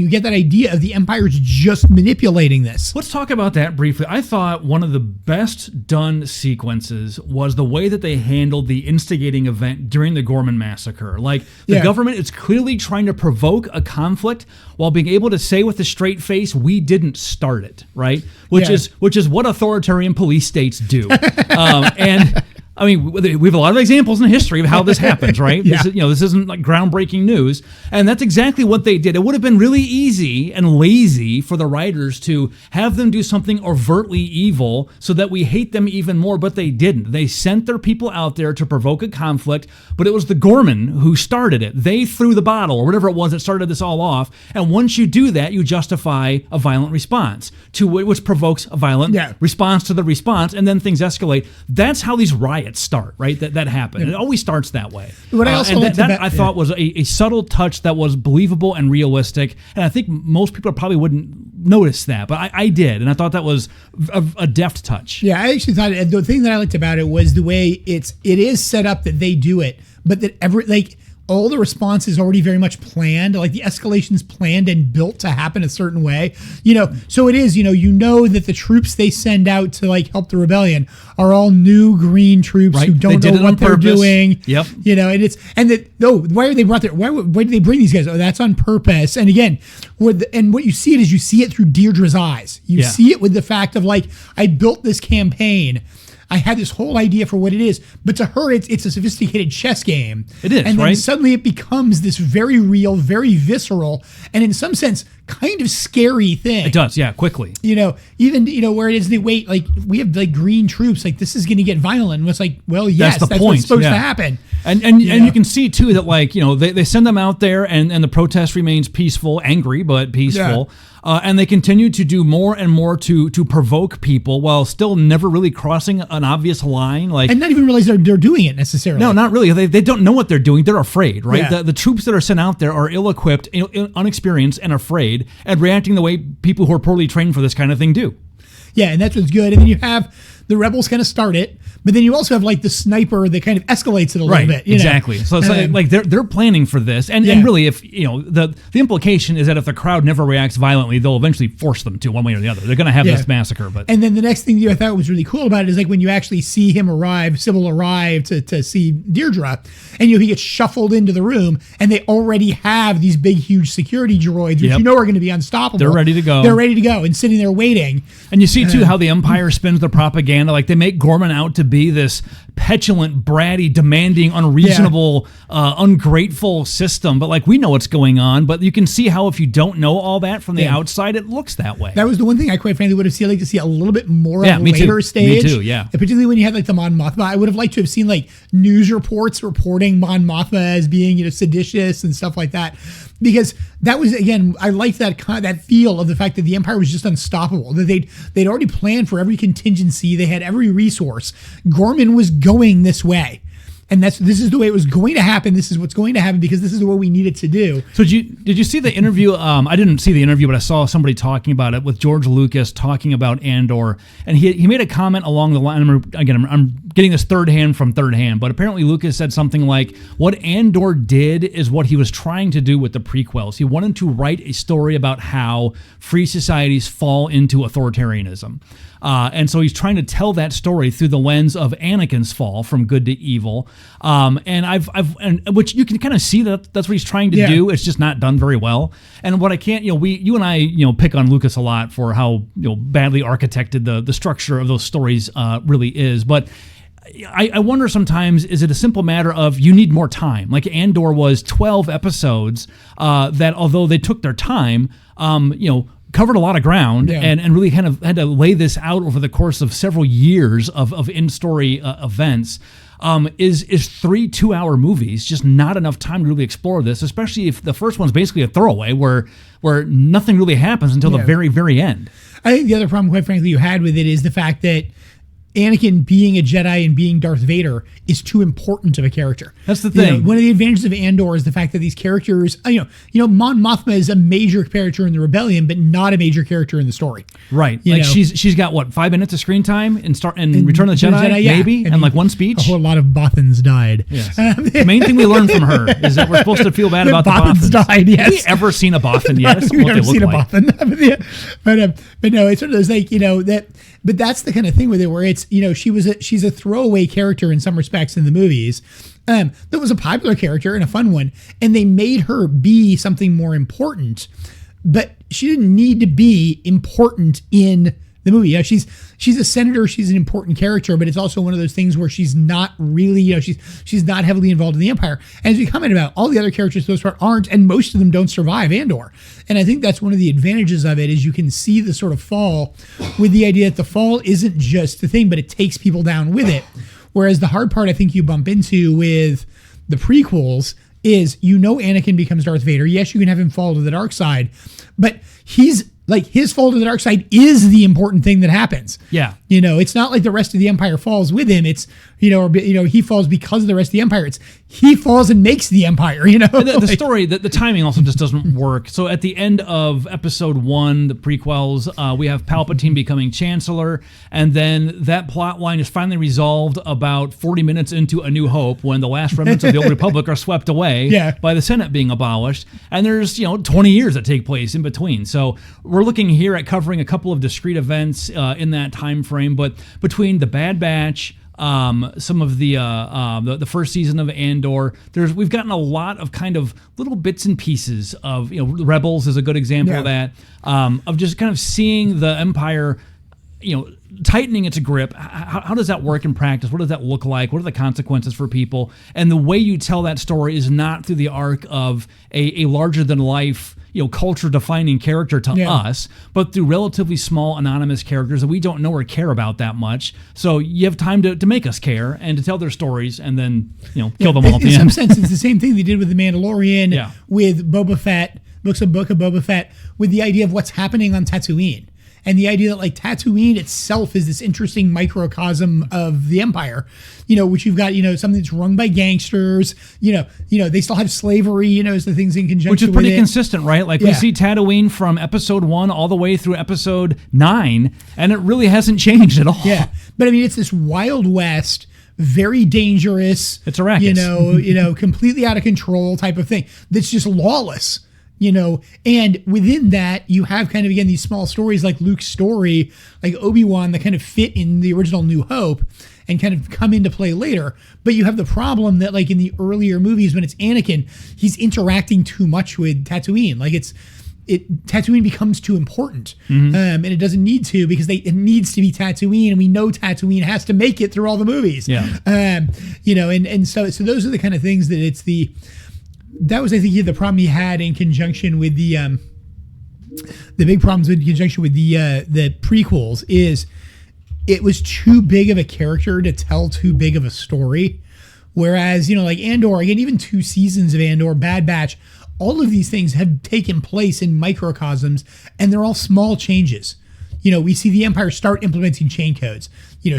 get that idea of the Empire's just manipulating this. Let's talk about that briefly. I thought one of the best done sequences was the way that they handled the instigating event during the Gorman massacre. Like, the government is clearly trying to provoke a conflict while being able to say with a straight face, we didn't start it, right? Which is what authoritarian police states do. And I mean, we have a lot of examples in history of how this happens, right? Yeah. This isn't like groundbreaking news. And that's exactly what they did. It would have been really easy and lazy for the writers to have them do something overtly evil so that we hate them even more, but they didn't. They sent their people out there to provoke a conflict, but it was the Gorman who started it. They threw the bottle, or whatever it was that started this all off. And once you do that, you justify a violent response, which provokes a violent response to the response, and then things escalate. That's how these riots start, right? That happen. It always starts that way. What I also I thought was a subtle touch that was believable and realistic, and I think most people probably wouldn't notice that, but I did, and I thought that was a deft touch. Yeah, I actually thought the thing that I liked about it was the way it is set up that they do it, but that all the response is already very much planned. Like, the escalation's planned and built to happen a certain way. So it is, that the troops they send out to help the rebellion are all new green troops who don't know what they're doing. Yep. Why are they brought there? Why did they bring these guys? Oh, that's on purpose. And again, what you see you see it through Deirdre's eyes. You see it with the fact of I built this campaign. I had this whole idea for what it is, but to her, it's a sophisticated chess game. It is, and then right? Suddenly it becomes this very real, very visceral, and in some sense, kind of scary thing. It does, yeah, quickly. Even where it is, they wait, we have green troops, this is going to get violent. And it's yes, that's what's supposed to happen. And you can see too that they send them out there, and the protest remains peaceful, angry but peaceful. And they continue to do more and more to provoke people while still never really crossing an obvious line. And not even realize they're doing it necessarily. No, not really. They don't know what they're doing. They're afraid, right? Yeah. The troops that are sent out there are ill-equipped, unexperienced, and afraid, and reacting the way people who are poorly trained for this kind of thing do. Yeah, and that's what's good. And then you have the rebels kind of start it, but then you also have the sniper that kind of escalates it a little bit. Exactly. So it's they're planning for this, and really, if the implication is that if the crowd never reacts violently, they'll eventually force them to, one way or the other. They're going to have this massacre. But and then the next thing I thought was really cool about it is when you actually see Sybil arrive to see Deirdre, and he gets shuffled into the room, and they already have these big, huge security droids, which are going to be unstoppable. They're ready to go. They're ready to go and sitting there waiting. And you see too how the Empire spins their propaganda. They make Gorman out to be this petulant, bratty, demanding, unreasonable, ungrateful system. But we know what's going on. But you can see how if you don't know all that from the outside, it looks that way. That was the one thing I quite frankly would have liked to see a little bit more of later stage. Me too, yeah. Particularly when you had the Mon Mothma. I would have liked to have seen news reports reporting Mon Mothma as being seditious and stuff like that. Because that was, again, I liked that feel of the fact that the Empire was just unstoppable. That they'd already planned for every contingency. They had every resource. Gorman was going this way. and this is the way it was going to happen. This is what's going to happen because this is what we needed to do. So did you see the interview? I didn't see the interview, but I saw somebody talking about it with George Lucas talking about Andor, and he made a comment along the line. I'm getting this third hand, but apparently Lucas said something like, "What Andor did is what he was trying to do with the prequels. He wanted to write a story about how free societies fall into authoritarianism." And so he's trying to tell that story through the lens of Anakin's fall from good to evil. And which you can kind of see that's what he's trying to do. It's just not done very well. And what I can't, you and I, pick on Lucas a lot for how, badly architected the structure of those stories really is. But I wonder sometimes, is it a simple matter of you need more time? Like Andor was 12 episodes that, although they took their time, covered a lot of ground and really kind of had to lay this out over the course of several years of in-story events. Is 3 2-hour movies just not enough time to really explore this, especially if the first one's basically a throwaway where nothing really happens until the very, very end? I think the other problem, quite frankly, you had with it is the fact that Anakin being a Jedi and being Darth Vader is too important of a character. That's the thing. One of the advantages of Andor is the fact that these characters, Mon Mothma is a major character in the rebellion, but not a major character in the story. Right. She's got what, 5 minutes of screen time in Return of the Jedi, maybe, and like one speech. A whole lot of Bothans died. Yes. The main thing we learned from her is that we're supposed to feel bad about the Bothans. Died. Yes. Have we ever seen a Bothan yet? We've never seen a Bothan. But no, it's one of those that. But that's the kind of thing with it where it's, she's a throwaway character in some respects in the movies. That was a popular character and a fun one. And they made her be something more important, but she didn't need to be important in the movie. She's a senator. She's an important character, but it's also one of those things where she's not really, she's not heavily involved in the Empire. And as we commented about, all the other characters for the most part aren't, and most of them don't survive Andor. And I think that's one of the advantages of it is you can see the sort of fall with the idea that the fall isn't just the thing, but it takes people down with it. Whereas the hard part I think you bump into with the prequels is, Anakin becomes Darth Vader. Yes, you can have him fall to the dark side, but his fall to the dark side is the important thing that happens. Yeah. It's not like the rest of the Empire falls with him. It's, he falls because of the rest of the Empire. It's he falls and makes the Empire, The story, the timing also just doesn't work. So at the end of episode 1, the prequels, we have Palpatine becoming Chancellor, and then that plot line is finally resolved about 40 minutes into A New Hope when the last remnants of the Old Republic are swept away by the Senate being abolished. And there's, 20 years that take place in between. So we're looking here at covering a couple of discrete events in that time frame, but between the Bad Batch, some of the first season of Andor, we've gotten a lot of kind of little bits and pieces of, Rebels is a good example of that, of just kind of seeing the Empire, tightening its grip. How does that work in practice? What does that look like? What are the consequences for people? And the way you tell that story is not through the arc of a larger than life, culture defining character to us, but through relatively small anonymous characters that we don't know or care about that much. So you have time to make us care and to tell their stories and then, kill them all at the end. In some sense, it's the same thing they did with The Mandalorian, with Boba Fett, Book of Boba Fett, with the idea of what's happening on Tatooine. And the idea that Tatooine itself is this interesting microcosm of the Empire, which you've got, something that's run by gangsters, they still have slavery, as the things in conjunction with it. Which is pretty consistent, right? We see Tatooine from episode 1 all the way through episode 9, and it really hasn't changed at all. Yeah. But it's this Wild West, very dangerous. It's Arrakis. Completely out of control type of thing that's just lawless. And within that, you have kind of, again, these small stories like Luke's story, like Obi-Wan, that kind of fit in the original New Hope and kind of come into play later. But you have the problem that, in the earlier movies, when it's Anakin, he's interacting too much with Tatooine. Tatooine becomes too important. And it doesn't need to, because it needs to be Tatooine, and we know Tatooine has to make it through all the movies. Yeah. So those are the kind of things that that was, I think, the problem he had in conjunction with the big problems in conjunction with the prequels is it was too big of a character to tell too big of a story. Whereas, Andor, again, even 2 seasons of Andor, Bad Batch, all of these things have taken place in microcosms, and they're all small changes. we see the Empire start implementing chain codes,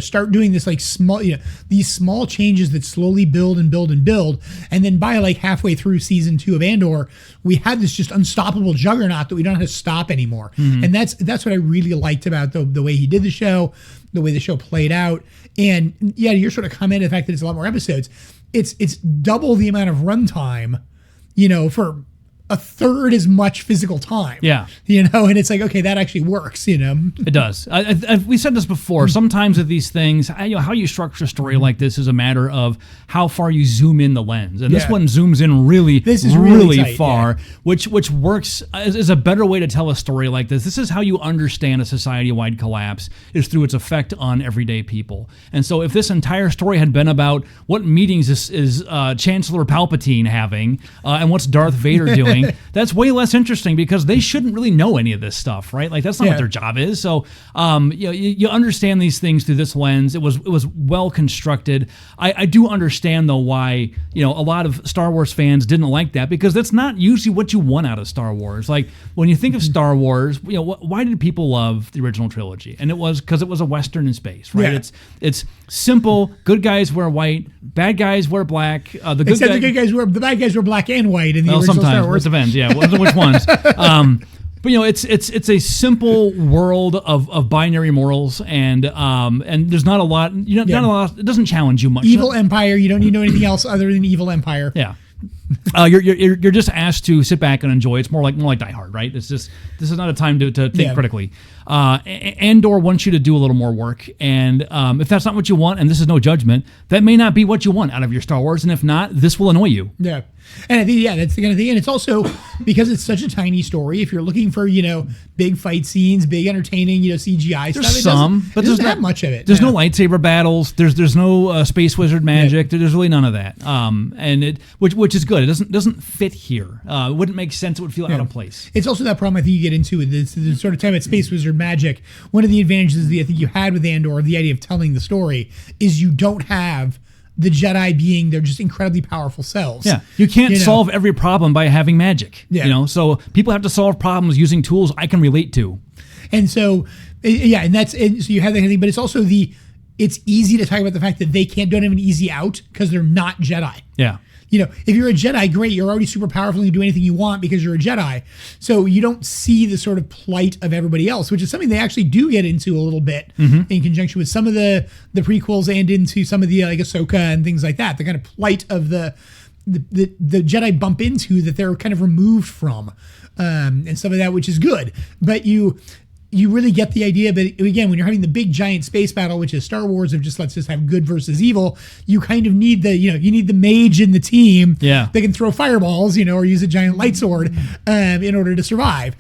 start doing this like small, these small changes that slowly build and build and build. And then by like halfway through season 2 of Andor, we had this just unstoppable juggernaut that we don't have to stop anymore. And that's what I really liked about the way he did the show, the way the show played out. And yeah, you're sort of commenting the fact that it's a lot more episodes. It's double the amount of runtime, for a third as much physical time. Yeah. And it's like, okay, that actually works, It does. We said this before. Sometimes with these things, how you structure a story like this is a matter of how far you zoom in the lens. And this one zooms in really tight, far, which works is a better way to tell a story like this. This is how you understand a society-wide collapse, is through its effect on everyday people. And so if this entire story had been about what meetings is Chancellor Palpatine having and what's Darth Vader doing, that's way less interesting because they shouldn't really know any of this stuff, right? Like that's not what their job is. So, you understand these things through this lens. It was well constructed. I do understand though why a lot of Star Wars fans didn't like that, because that's not usually what you want out of Star Wars. Like when you think of Star Wars, why did people love the original trilogy? And it was because it was a Western in space, right? Yeah. It's simple. Good guys wear white. Bad guys wear black. The bad guys were black and white in the original Star Wars. Depends, yeah, which ones. But it's a simple world of binary morals, and there's not a lot. Not a lot. It doesn't challenge you much. Evil Empire. You don't need to know anything else other than Evil Empire. Yeah. You're just asked to sit back and enjoy. It's more like Die Hard, right? This is not a time to think critically. Andor wants you to do a little more work, and if that's not what you want, and this is no judgment, that may not be what you want out of your Star Wars, and if not, this will annoy you. Yeah. And I think, that's the kind of thing. And it's also because it's such a tiny story. If you're looking for, big fight scenes, big entertaining, CGI there's stuff, but there's not much of it. There's no lightsaber battles. There's no space wizard magic. There's really none of that. And which is good. It doesn't fit here. It wouldn't make sense. It would feel out of place. It's also that problem I think you get into with this sort of time at space wizard magic. One of the advantages that I think you had with Andor, the idea of telling the story, is you don't have the Jedi being their just incredibly powerful selves. Yeah, you can't solve every problem by having magic. Yeah. So people have to solve problems using tools I can relate to. And so, so you have that kind of thing, but it's also it's easy to talk about the fact that they don't have an easy out because they're not Jedi. Yeah. If you're a Jedi, great, you're already super powerful and you do anything you want because you're a Jedi. So you don't see the sort of plight of everybody else, which is something they actually do get into a little bit in conjunction with some of the prequels and into some of the like Ahsoka and things like that. The kind of plight of the Jedi bump into that they're kind of removed from and some of that, which is good. But you really get the idea. But again, when you're having the big giant space battle, which is Star Wars of just let's just have good versus evil, you kind of need you need the mage in the team that can throw fireballs, or use a giant light sword in order to survive.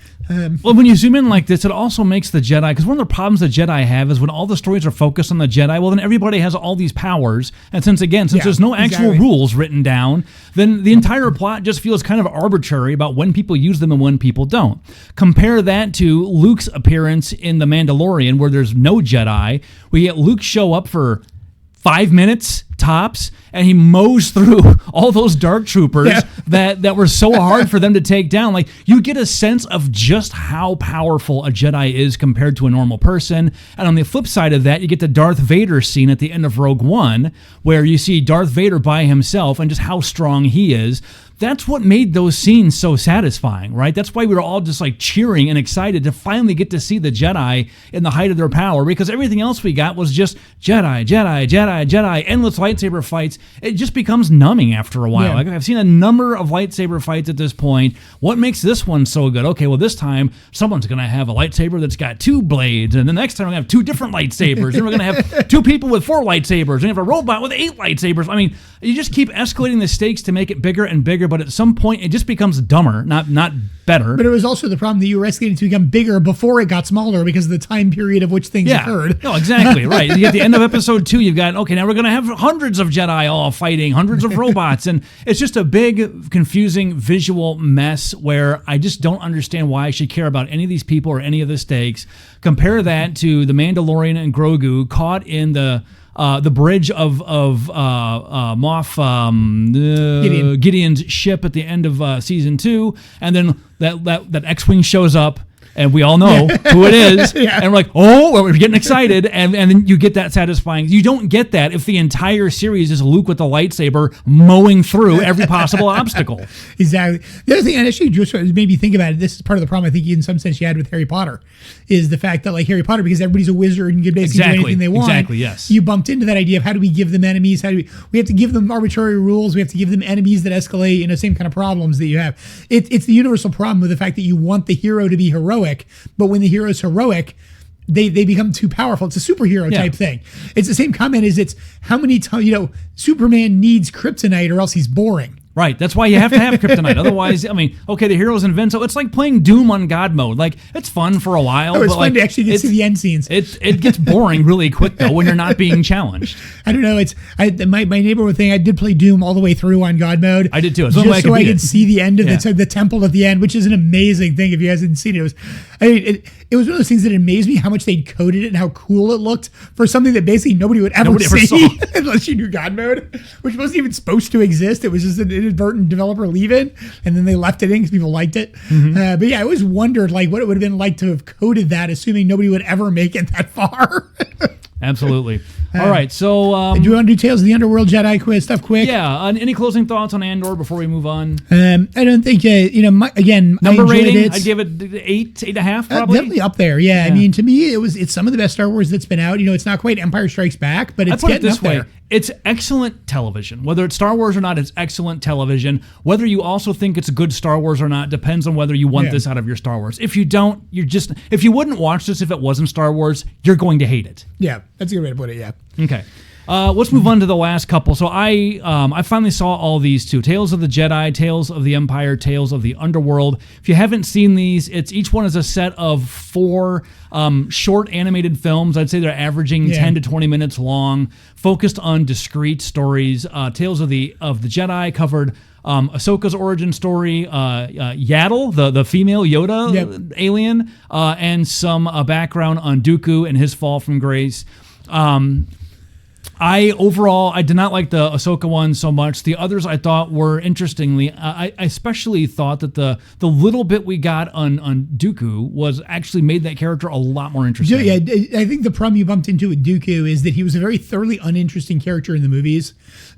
Well, when you zoom in like this, it also makes the Jedi, because one of the problems the Jedi have is when all the stories are focused on the Jedi, well, then everybody has all these powers. And since there's no actual rules written down, then the entire plot just feels kind of arbitrary about when people use them and when people don't. Compare that to Luke's appearance in The Mandalorian, where there's no Jedi. We get Luke show up for 5 minutes tops, and he mows through all those dark troopers that were so hard for them to take down. Like, you get a sense of just how powerful a Jedi is compared to a normal person. And on the flip side of that, you get the Darth Vader scene at the end of Rogue One, where you see Darth Vader by himself and just how strong he is. That's what made those scenes so satisfying, right? That's why we were all just like cheering and excited to finally get to see the Jedi in the height of their power, because everything else we got was just Jedi, Jedi, Jedi, Jedi, endless lightsaber fights. It just becomes numbing after a while. Yeah. Like, I've seen a number of lightsaber fights at this point. What makes this one so good? Okay, well, this time someone's going to have a lightsaber that's got 2 blades, and the next time we're going to have 2 different lightsabers, and we're going to have 2 people with 4 lightsabers, and you have a robot with 8 lightsabers. I mean, you just keep escalating the stakes to make it bigger and bigger, but at some point it just becomes dumber, not better. But it was also the problem that you were escalating to become bigger before it got smaller because of the time period of which things occurred. No, exactly, right. You get the end of episode 2, you've got, okay, now we're going to have hundreds of Jedi all fighting, hundreds of robots, and it's just a big, confusing visual mess where I just don't understand why I should care about any of these people or any of the stakes. Compare that to the Mandalorian and Grogu caught in the bridge of Gideon's ship at the end of season 2, and then that X-wing shows up and we all know who it is. And we're like, oh, we're getting excited, and then you get that satisfying. You don't get that if the entire series is Luke with the lightsaber mowing through every possible obstacle. Exactly. The other thing, and actually just made me think about it, this is part of the problem I think in some sense you had with Harry Potter, is the fact that like Harry Potter, because everybody's a wizard and can basically do anything they want. Exactly, yes. You bumped into that idea of how do we give them enemies? How do we have to give them arbitrary rules? We have to give them enemies that escalate, same kind of problems that you have. It's the universal problem with the fact that you want the hero to be heroic, but when the hero's heroic, they become too powerful. It's a superhero type thing. It's the same comment as it's how many times, Superman needs kryptonite or else he's boring. Right, that's why you have to have kryptonite. Otherwise, the hero's invincible. It's like playing Doom on God mode. Like, it's fun for a while. It's fun to actually get to see the end scenes. It gets boring really quick, though, when you're not being challenged. I don't know. My neighborhood thing, I did play Doom all the way through on God mode. I did, too. Just so I could see the end of the temple at the end, which is an amazing thing if you guys hadn't seen it. It was one of those things that amazed me how much they'd coded it and how cool it looked for something that basically nobody would ever see unless you knew God mode, which wasn't even supposed to exist. It was just an inadvertent developer leave-in, and then they left it in because people liked it. But yeah, I always wondered what it would have been like to have coded that, assuming nobody would ever make it that far. Absolutely. All right, so... do you want to do Tales of the Underworld Jedi quiz stuff quick? Yeah. Any closing thoughts on Andor before we move on? I don't think, again, number I rating, it. I'd give it 8.5 probably. Definitely up there, yeah. I mean, to me, it's some of the best Star Wars that's been out. It's not quite Empire Strikes Back, but it's getting up there. It's excellent television. Whether it's Star Wars or not, it's excellent television. Whether you also think it's good Star Wars or not depends on whether you want this out of your Star Wars. If you don't, if you wouldn't watch this if it wasn't Star Wars, you're going to hate it. Yeah, that's a good way to put it, yeah. Okay. Let's move on to the last couple. So I finally saw all these two. Tales of the Jedi, Tales of the Empire, Tales of the Underworld. If you haven't seen these, each one is a set of 4 short animated films. I'd say they're averaging 10 to 20 minutes long, focused on discrete stories. Tales of the Jedi covered Ahsoka's origin story, Yaddle, the female Yoda alien, and some background on Dooku and his fall from grace. I did not like the Ahsoka one so much. The others I thought were, interestingly, I especially thought that the little bit we got on Dooku was actually made that character a lot more interesting. Yeah, I think the problem you bumped into with Dooku is that he was a very thoroughly uninteresting character in the movies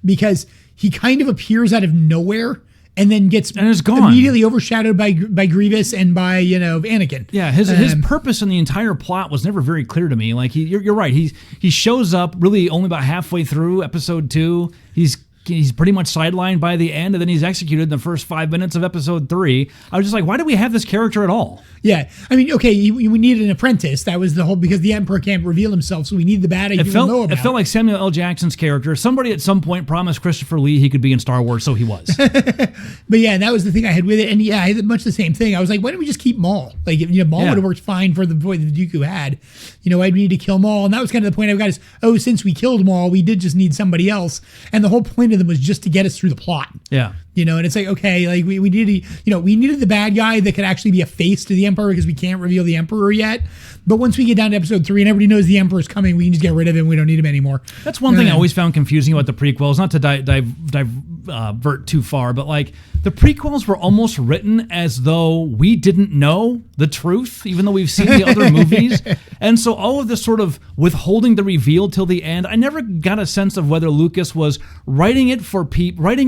because he kind of appears out of nowhere and then gets immediately overshadowed by Grievous and by Anakin. Yeah, his purpose in the entire plot was never very clear to me. Like you're right. He shows up really only about halfway through episode 2. He's pretty much sidelined by the end, and then he's executed in the first 5 minutes of episode 3. I was just like, why do we have this character at all? Yeah, I mean, okay, we needed an apprentice. That was the whole, because the Emperor can't reveal himself, so we need the bad guy people know about. It felt like Samuel L. Jackson's character. Somebody at some point promised Christopher Lee he could be in Star Wars, so he was. But yeah, and that was the thing I had with it. And yeah, I had much the same thing. I was like, why don't we just keep Maul? Like, Maul would have worked fine for the point that Dooku had. I need to kill Maul. And that was kind of the point I got is, since we killed Maul, we did just need somebody else. And the whole point of them was just to get us through the plot. Yeah. And it's like, okay, like we needed, we needed the bad guy that could actually be a face to the Emperor because we can't reveal the Emperor yet. But once we get down to episode 3 and everybody knows the Emperor's coming, we can just get rid of him. We don't need him anymore. That's one thing I always found confusing about the prequels, not to divert too far, but like the prequels were almost written as though we didn't know the truth, even though we've seen the other movies. And so all of this sort of withholding the reveal till the end, I never got a sense of whether Lucas was writing it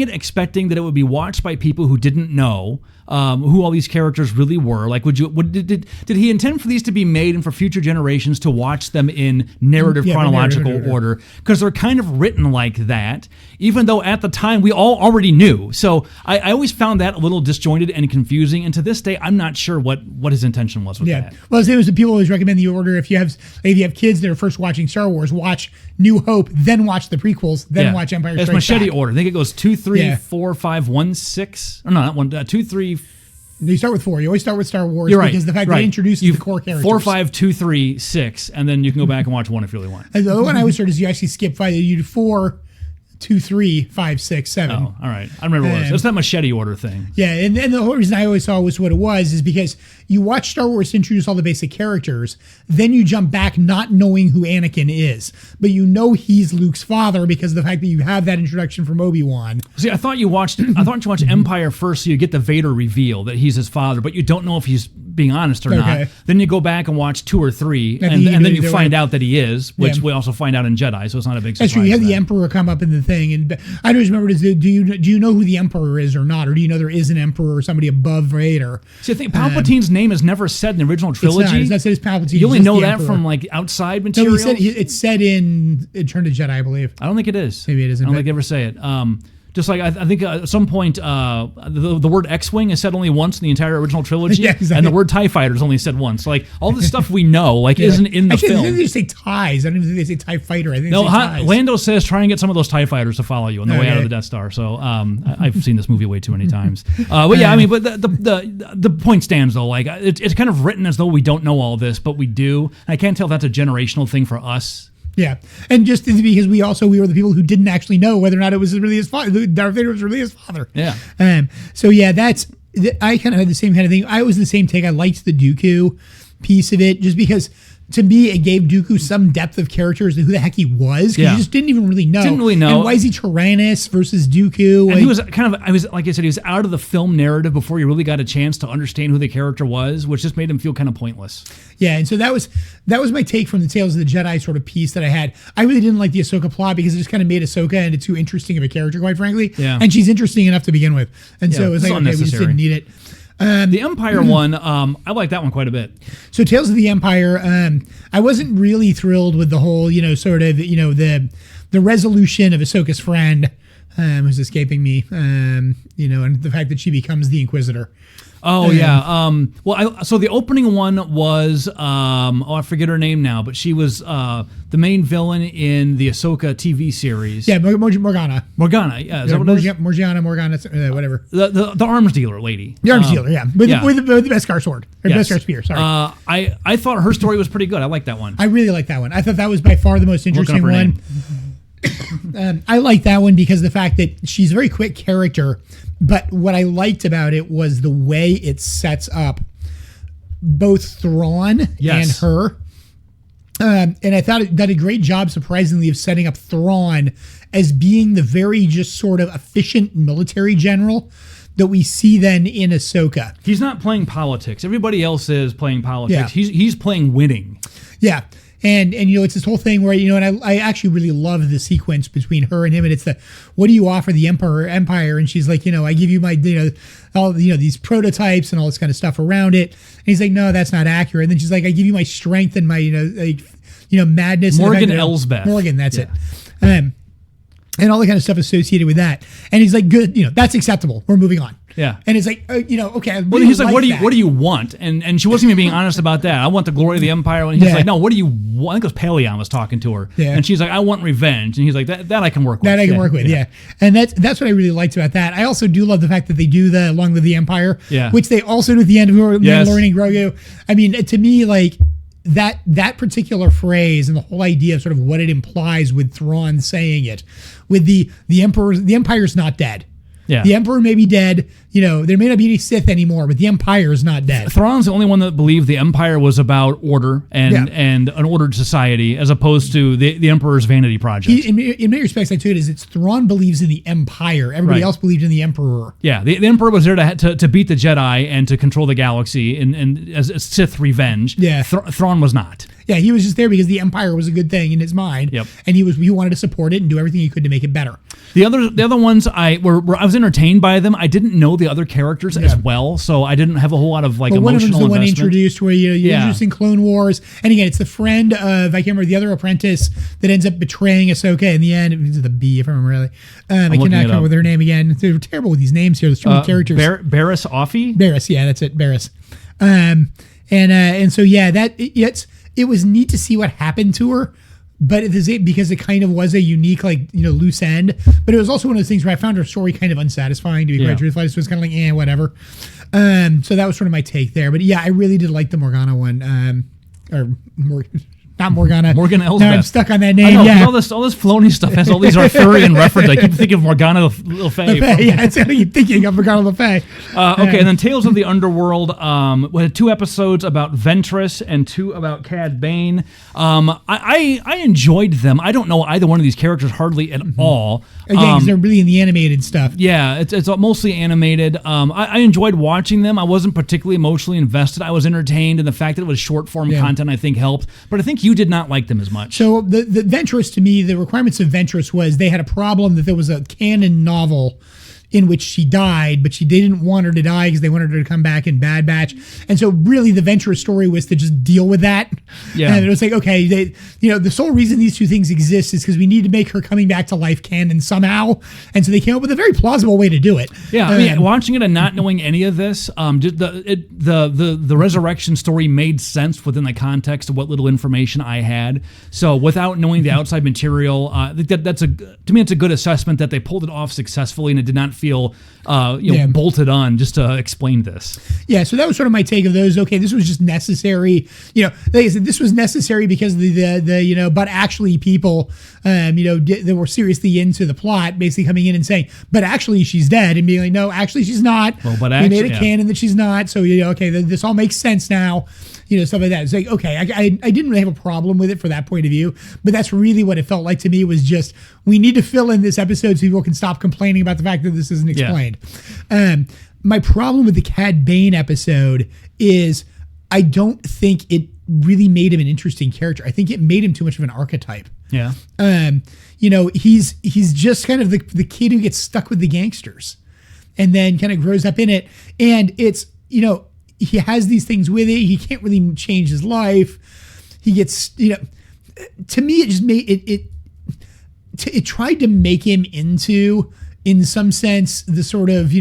expecting that it would be watched by people who didn't know who all these characters really were. Like, did he intend for these to be made and for future generations to watch them in chronological order? Because they're kind of written like that, even though at the time we all already knew. So I always found that a little disjointed and confusing. And to this day, I'm not sure what his intention was with that. Well, it was the people always recommend the order. If you have kids that are first watching Star Wars, watch New Hope, then watch the prequels, then watch Empire Strikes Back. It's machete order. I think it goes 2, 3, 4, 5, 1, 6. Or no, not 1, 2, 3. You start with 4. You always start with Star Wars. You're right. Because the fact that it introduces the core characters. 4, 5, 2, 3, 6, and then you can go back and watch 1 if you really want. And the other one I always heard is you actually skip 5. You do 4, 2, 3, 5, 6, 7. Oh, all right. I remember what it was. It's that machete order thing. Yeah, and the whole reason I always saw was what it was is because you watch Star Wars to introduce all the basic characters, then you jump back not knowing who Anakin is, but you know he's Luke's father because of the fact that you have that introduction from Obi-Wan. See, I thought you watched Empire first, so you get the Vader reveal that he's his father, but you don't know if he's being honest or Okay. not. Then you go back and watch 2 or 3, And and then you then know you either find way. out that he is, which Yeah. we also find out in Jedi, so it's not a big surprise. That's true. You have the then. Emperor come up in the thing, and I don't remember. Do you know who the Emperor is or not, or do you know there is an Emperor or somebody above Vader? See, I think Palpatine's name is never said in the original trilogy. It's not said as Palpatine. You only it's just know the that Emperor. from like outside No, materials. it's said in Return to Jedi, I believe. I don't think it is. Maybe it isn't, I don't but- think they ever say it. Just like I think at some point the word X-wing is said only once in the entire original trilogy, Yeah, exactly. and the word TIE fighter is only said once. Like all the stuff we know, like isn't in the Actually, I film. think they say TIEs. I don't even think they say TIE fighter. I think No, they say TIEs. Lando says try and get some of those TIE fighters to follow you on the way out of the Death Star. So I've seen this movie way too many times. But yeah, I mean, but the point stands though. Like it's kind of written as though we don't know all this, but we do. I can't tell if that's a generational thing for us. Yeah, and just because we were the people who didn't actually know whether or not it was really his father. Darth Vader was really his father. Yeah. So yeah, I kind of had the same kind of thing. I was the same take. I liked the Dooku piece of it just because to me it gave Dooku some depth of character as to who the heck he was. Because Yeah. you just didn't even really know. Didn't really know. And why is he Tyrannus versus Dooku? And he was kind of, like I said, he was out of the film narrative before you really got a chance to understand who the character was, which just made him feel kind of pointless. Yeah, and so that was my take from the Tales of the Jedi sort of piece that I had. I really didn't like the Ahsoka plot because it just kind of made Ahsoka into too interesting of a character, quite frankly. Yeah. And she's interesting enough to begin with. And so it was it's like, okay, we just unnecessary. didn't need it. The Empire one, I like that one quite a bit. So Tales of the Empire, I wasn't really thrilled with the whole, sort of, the resolution of Ahsoka's friend who's escaping me, and the fact that she becomes the Inquisitor. Oh yeah. So the opening one was I forget her name now, but she was the main villain in the Ahsoka TV series. Yeah, Morgana. Morgana. Yeah, is that what it is? Morgana, whatever. The arms dealer lady. The arms dealer, yeah. With the Beskar sword. Or Yes. Beskar spear, sorry. I thought her story was pretty good. I like that one. I really like that one. I thought that was by far the most interesting Looking up her one. I like that one because of the fact that she's a very quick character, but what I liked about it was the way it sets up both Thrawn Yes. and her. And I thought it did a great job, surprisingly, of setting up Thrawn as being the very just sort of efficient military general that we see then in Ahsoka. He's not playing politics. Everybody else is playing politics. Yeah. He's playing winning. Yeah. And it's this whole thing where, and I actually really love the sequence between her and him. And it's what do you offer the Empire? And she's like, I give you my, all, these prototypes and all this kind of stuff around it. And he's like, no, that's not accurate. And then she's like, I give you my strength and my, madness. Morgan and Elsbeth. Morgan, that's it. And all the kind of stuff associated with that. And he's like, good, that's acceptable. We're moving on. Yeah. And it's like, okay. I Well, really he's like, that. what do you want? And she wasn't even being honest about that. I want the glory of the Empire. And he's Yeah. like, no, what do you want? I think it was Paleon was talking to her. Yeah. And she's like, I want revenge. And he's like, that I can work with. That I can work with, yeah. And that's what I really liked about that. I also do love the fact that they do the Long Live the Empire, Yeah. which they also do at the end of Yes. Mandalorian and Grogu. I mean, to me, like that particular phrase and the whole idea of sort of what it implies with Thrawn saying it, with the Empire's not dead. Yeah. The Emperor may be dead. There may not be any Sith anymore, but the Empire is not dead. Thrawn's the only one that believed the Empire was about order and an ordered society, as opposed to the Emperor's vanity project. In many respects, I took it as it's Thrawn believes in the Empire. Everybody Right. else believed in the Emperor. Yeah, the Emperor was there to beat the Jedi and to control the galaxy and as Sith revenge. Yeah. Thrawn was not. Yeah, he was just there because the Empire was a good thing in his mind. Yep. And he wanted to support it and do everything he could to make it better. The other ones I was entertained by them. I didn't know the other characters as well, so I didn't have a whole lot of But one of them's emotional the one investment. introduced where you're introduced in Clone Wars. And again, it's the friend of, I can't remember, the other apprentice that ends up betraying Ahsoka in the end. It's the B, if I remember really. I looking cannot it come up up. with her name again. They're terrible with these names here. There's too many characters. Barriss Offee? Barriss, yeah, that's it, Barriss. And so yeah, it was neat to see what happened to her, but because it kind of was a unique loose end. But it was also one of those things where I found her story kind of unsatisfying, to be quite truthful. So it was kind of like whatever. So that was sort of my take there. But yeah, I really did like the Morgana one, or not Morgana. Morgana Elsbeth. No, I'm stuck on that I name. know, Yeah. all this Filoni stuff has all these Arthurian references. I keep thinking of Morgana Le Fay. Yeah, that's what I keep thinking of, Morgana Le Fay. Okay, and then Tales of the Underworld. We had 2 episodes about Ventress and 2 about Cad Bane. I enjoyed them. I don't know either one of these characters hardly at all. Again, because they're really in the animated stuff. Yeah, it's mostly animated. I enjoyed watching them. I wasn't particularly emotionally invested. I was entertained, and the fact that it was short form content I think helped. But I think you did not like them as much. So the Ventress, to me, the requirements of Ventress was they had a problem that there was a canon novel in which she died, but they didn't want her to die because they wanted her to come back in Bad Batch. And so really the Ventress story was to just deal with that. Yeah. And it was like, okay, the sole reason these 2 things exist is because we need to make her coming back to life canon somehow. And so they came up with a very plausible way to do it. Yeah, I mean, watching it and not knowing any of this, the resurrection story made sense within the context of what little information I had. So without knowing the outside material, I think to me it's a good assessment that they pulled it off successfully and it did not feel bolted on just to explain this. Yeah, so that was sort of my take of those. Okay, this was just necessary. Like I said, this was necessary because the but actually people that were seriously into the plot basically coming in and saying, but actually she's dead, and being like, no, actually she's not. Well, but we made a canon that she's not. So okay, this all makes sense now. Stuff like that. It's like, okay, I didn't really have a problem with it for that point of view, but that's really what it felt like to me, was just, we need to fill in this episode so people can stop complaining about the fact that this isn't explained. Yeah. My problem with the Cad Bane episode is I don't think it really made him an interesting character. I think it made him too much of an archetype. Yeah. He's just kind of the kid who gets stuck with the gangsters and then kind of grows up in it. And it's, he has these things with it. He can't really change his life. He gets, to me, it just made it tried to make him into, in some sense, the sort of,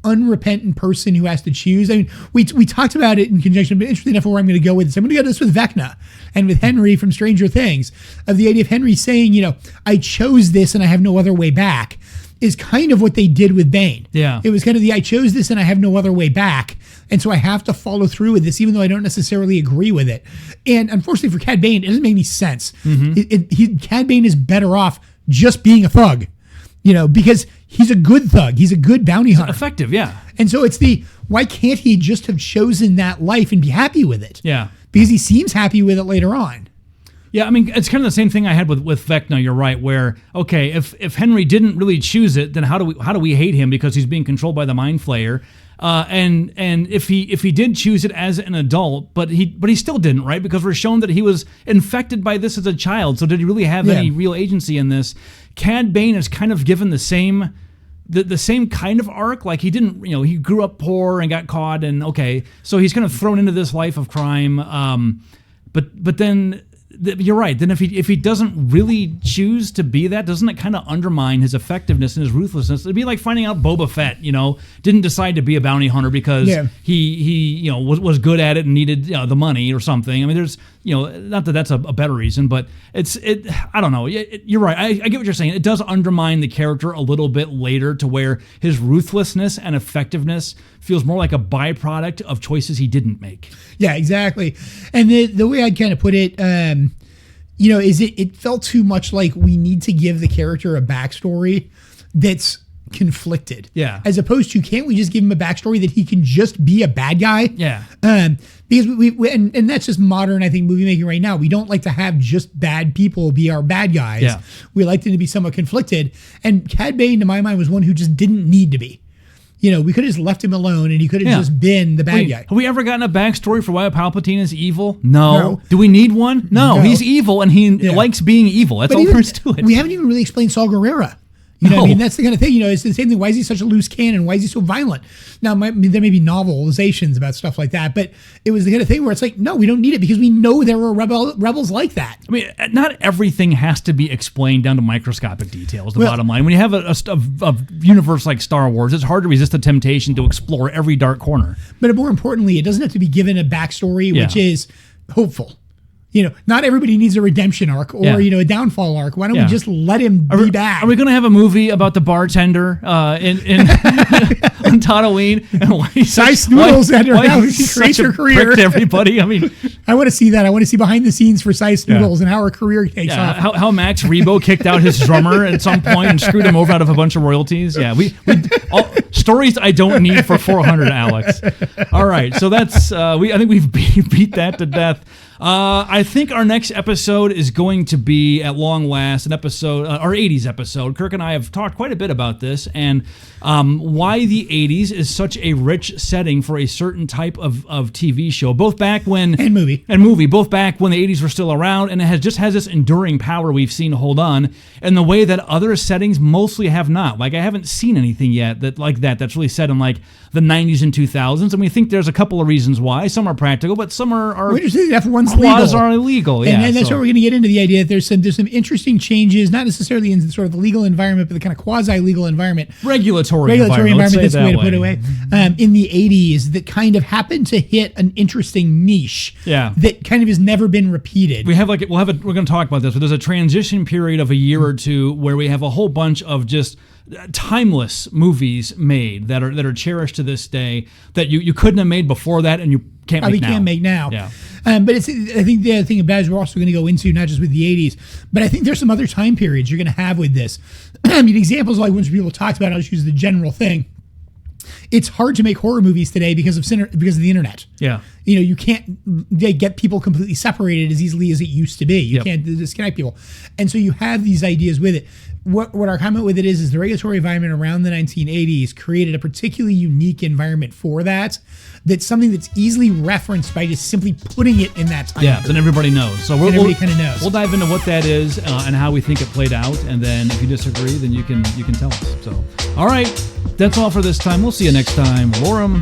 unrepentant person who has to choose. I mean, we talked about it in conjunction, but interesting enough where I'm going to go with this. I'm going to go this with Vecna and with Henry from Stranger Things, of the idea of Henry saying, I chose this and I have no other way back, is kind of what they did with Bane. Yeah. It was kind of I chose this and I have no other way back. And so I have to follow through with this, even though I don't necessarily agree with it. And unfortunately for Cad Bane, it doesn't make any sense. Mm-hmm. Cad Bane is better off just being a thug, because he's a good thug. He's a good bounty hunter. Effective, yeah. And so it's why can't he just have chosen that life and be happy with it? Yeah. Because he seems happy with it later on. Yeah, I mean, it's kind of the same thing I had with Vecna. You're right. Where okay, if Henry didn't really choose it, then how do we hate him because he's being controlled by the Mind Flayer? And if he did choose it as an adult, but he still didn't, right? Because we're shown that he was infected by this as a child. So did he really have any real agency in this? Cad Bane is kind of given the same kind of arc. Like he didn't, he grew up poor and got caught, and okay, so he's kind of thrown into this life of crime. But then. You're right. Then if he doesn't really choose to be that, doesn't it kind of undermine his effectiveness and his ruthlessness? It'd be like finding out Boba Fett, didn't decide to be a bounty hunter because he was good at it and needed the money or something. I mean, there's not that that's a better reason, but I don't know. You're right. I get what you're saying. It does undermine the character a little bit later to where his ruthlessness and effectiveness feels more like a byproduct of choices he didn't make. Yeah, exactly. And the way I'd kind of put it, is it felt too much like we need to give the character a backstory that's conflicted. Yeah. As opposed to, can't we just give him a backstory that he can just be a bad guy? Yeah. Because and that's just modern, I think, movie making right now. We don't like to have just bad people be our bad guys. Yeah. We like them to be somewhat conflicted. And Cad Bane, to my mind, was one who just didn't need to be. We could have just left him alone and he could have just been the bad guy. Have we ever gotten a backstory for why Palpatine is evil? No. Do we need one? No. He's evil and he likes being evil. That's all there is to it. We haven't even really explained Saw Gerrera. What I mean? That's the kind of thing, it's the same thing. Why is he such a loose cannon? Why is he so violent? Now, there may be novelizations about stuff like that, but it was the kind of thing where it's like, no, we don't need it because we know there are rebels like that. I mean, not everything has to be explained down to microscopic details, bottom line. When you have a universe like Star Wars, it's hard to resist the temptation to explore every dark corner. But more importantly, it doesn't have to be given a backstory, which is hopeful. not everybody needs a redemption arc or, a downfall arc. Why don't we just let him be bad? Are we going to have a movie about the bartender in on Tatooine? Sice Noodles and how she creates her career. To everybody. I mean, I want to see that. I want to see behind the scenes for Sice Noodles and how her career takes off. How Max Rebo kicked out his drummer at some point and screwed him over out of a bunch of royalties. Yeah, we stories I don't need for 400, Alex. All right, so that's I think we've beat that to death. I think our next episode is going to be, at long last, an episode, our 80s episode. Kirk and I have talked quite a bit about this and why the 80s is such a rich setting for a certain type of TV show, both back when... And movie, both back when the 80s were still around, and it has this enduring power we've seen hold on in the way that other settings mostly have not. Like, I haven't seen anything yet that's really set in, like, the 90s and 2000s, and we think there's a couple of reasons why. Some are practical, but some are F1's laws legal. are illegal. And that's where we're going to get into the idea that there's some interesting changes, not necessarily in sort of the legal environment, but the kind of quasi-legal environment. Regulatory environment, that's the way to put it away. In the 80s that kind of happened to hit an interesting niche that kind of has never been repeated. We're going to talk about this, but there's a transition period of a year or two where we have a whole bunch of just timeless movies made that are cherished to this day that you couldn't have made before that, and you can't make now. Yeah. But I think the other thing about it is we're also going to go into not just with the 80s, but I think there's some other time periods you're going to have with this. I mean, examples like when people talked about it, I'll just use the general thing. It's hard to make horror movies today because of the internet. Yeah. You can't get people completely separated as easily as it used to be. You can't disconnect people. And so you have these ideas with it. What our comment with it is the regulatory environment around the 1980s created a particularly unique environment for that. That's something that's easily referenced by just simply putting it in that time. Yeah, then everybody knows. So everybody kind of knows. We'll dive into what that is and how we think it played out, and then if you disagree, then you can tell us. So, all right, that's all for this time. We'll see you next time. Lorem.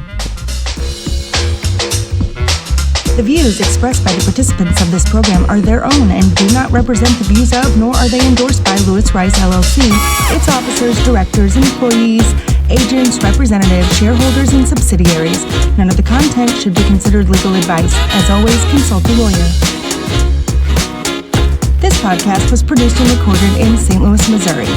The views expressed by the participants of this program are their own and do not represent the views of, nor are they endorsed by Lewis Rice LLC, its officers, directors, employees, agents, representatives, shareholders, and subsidiaries. None of the content should be considered legal advice. As always, consult a lawyer. This podcast was produced and recorded in St. Louis, Missouri.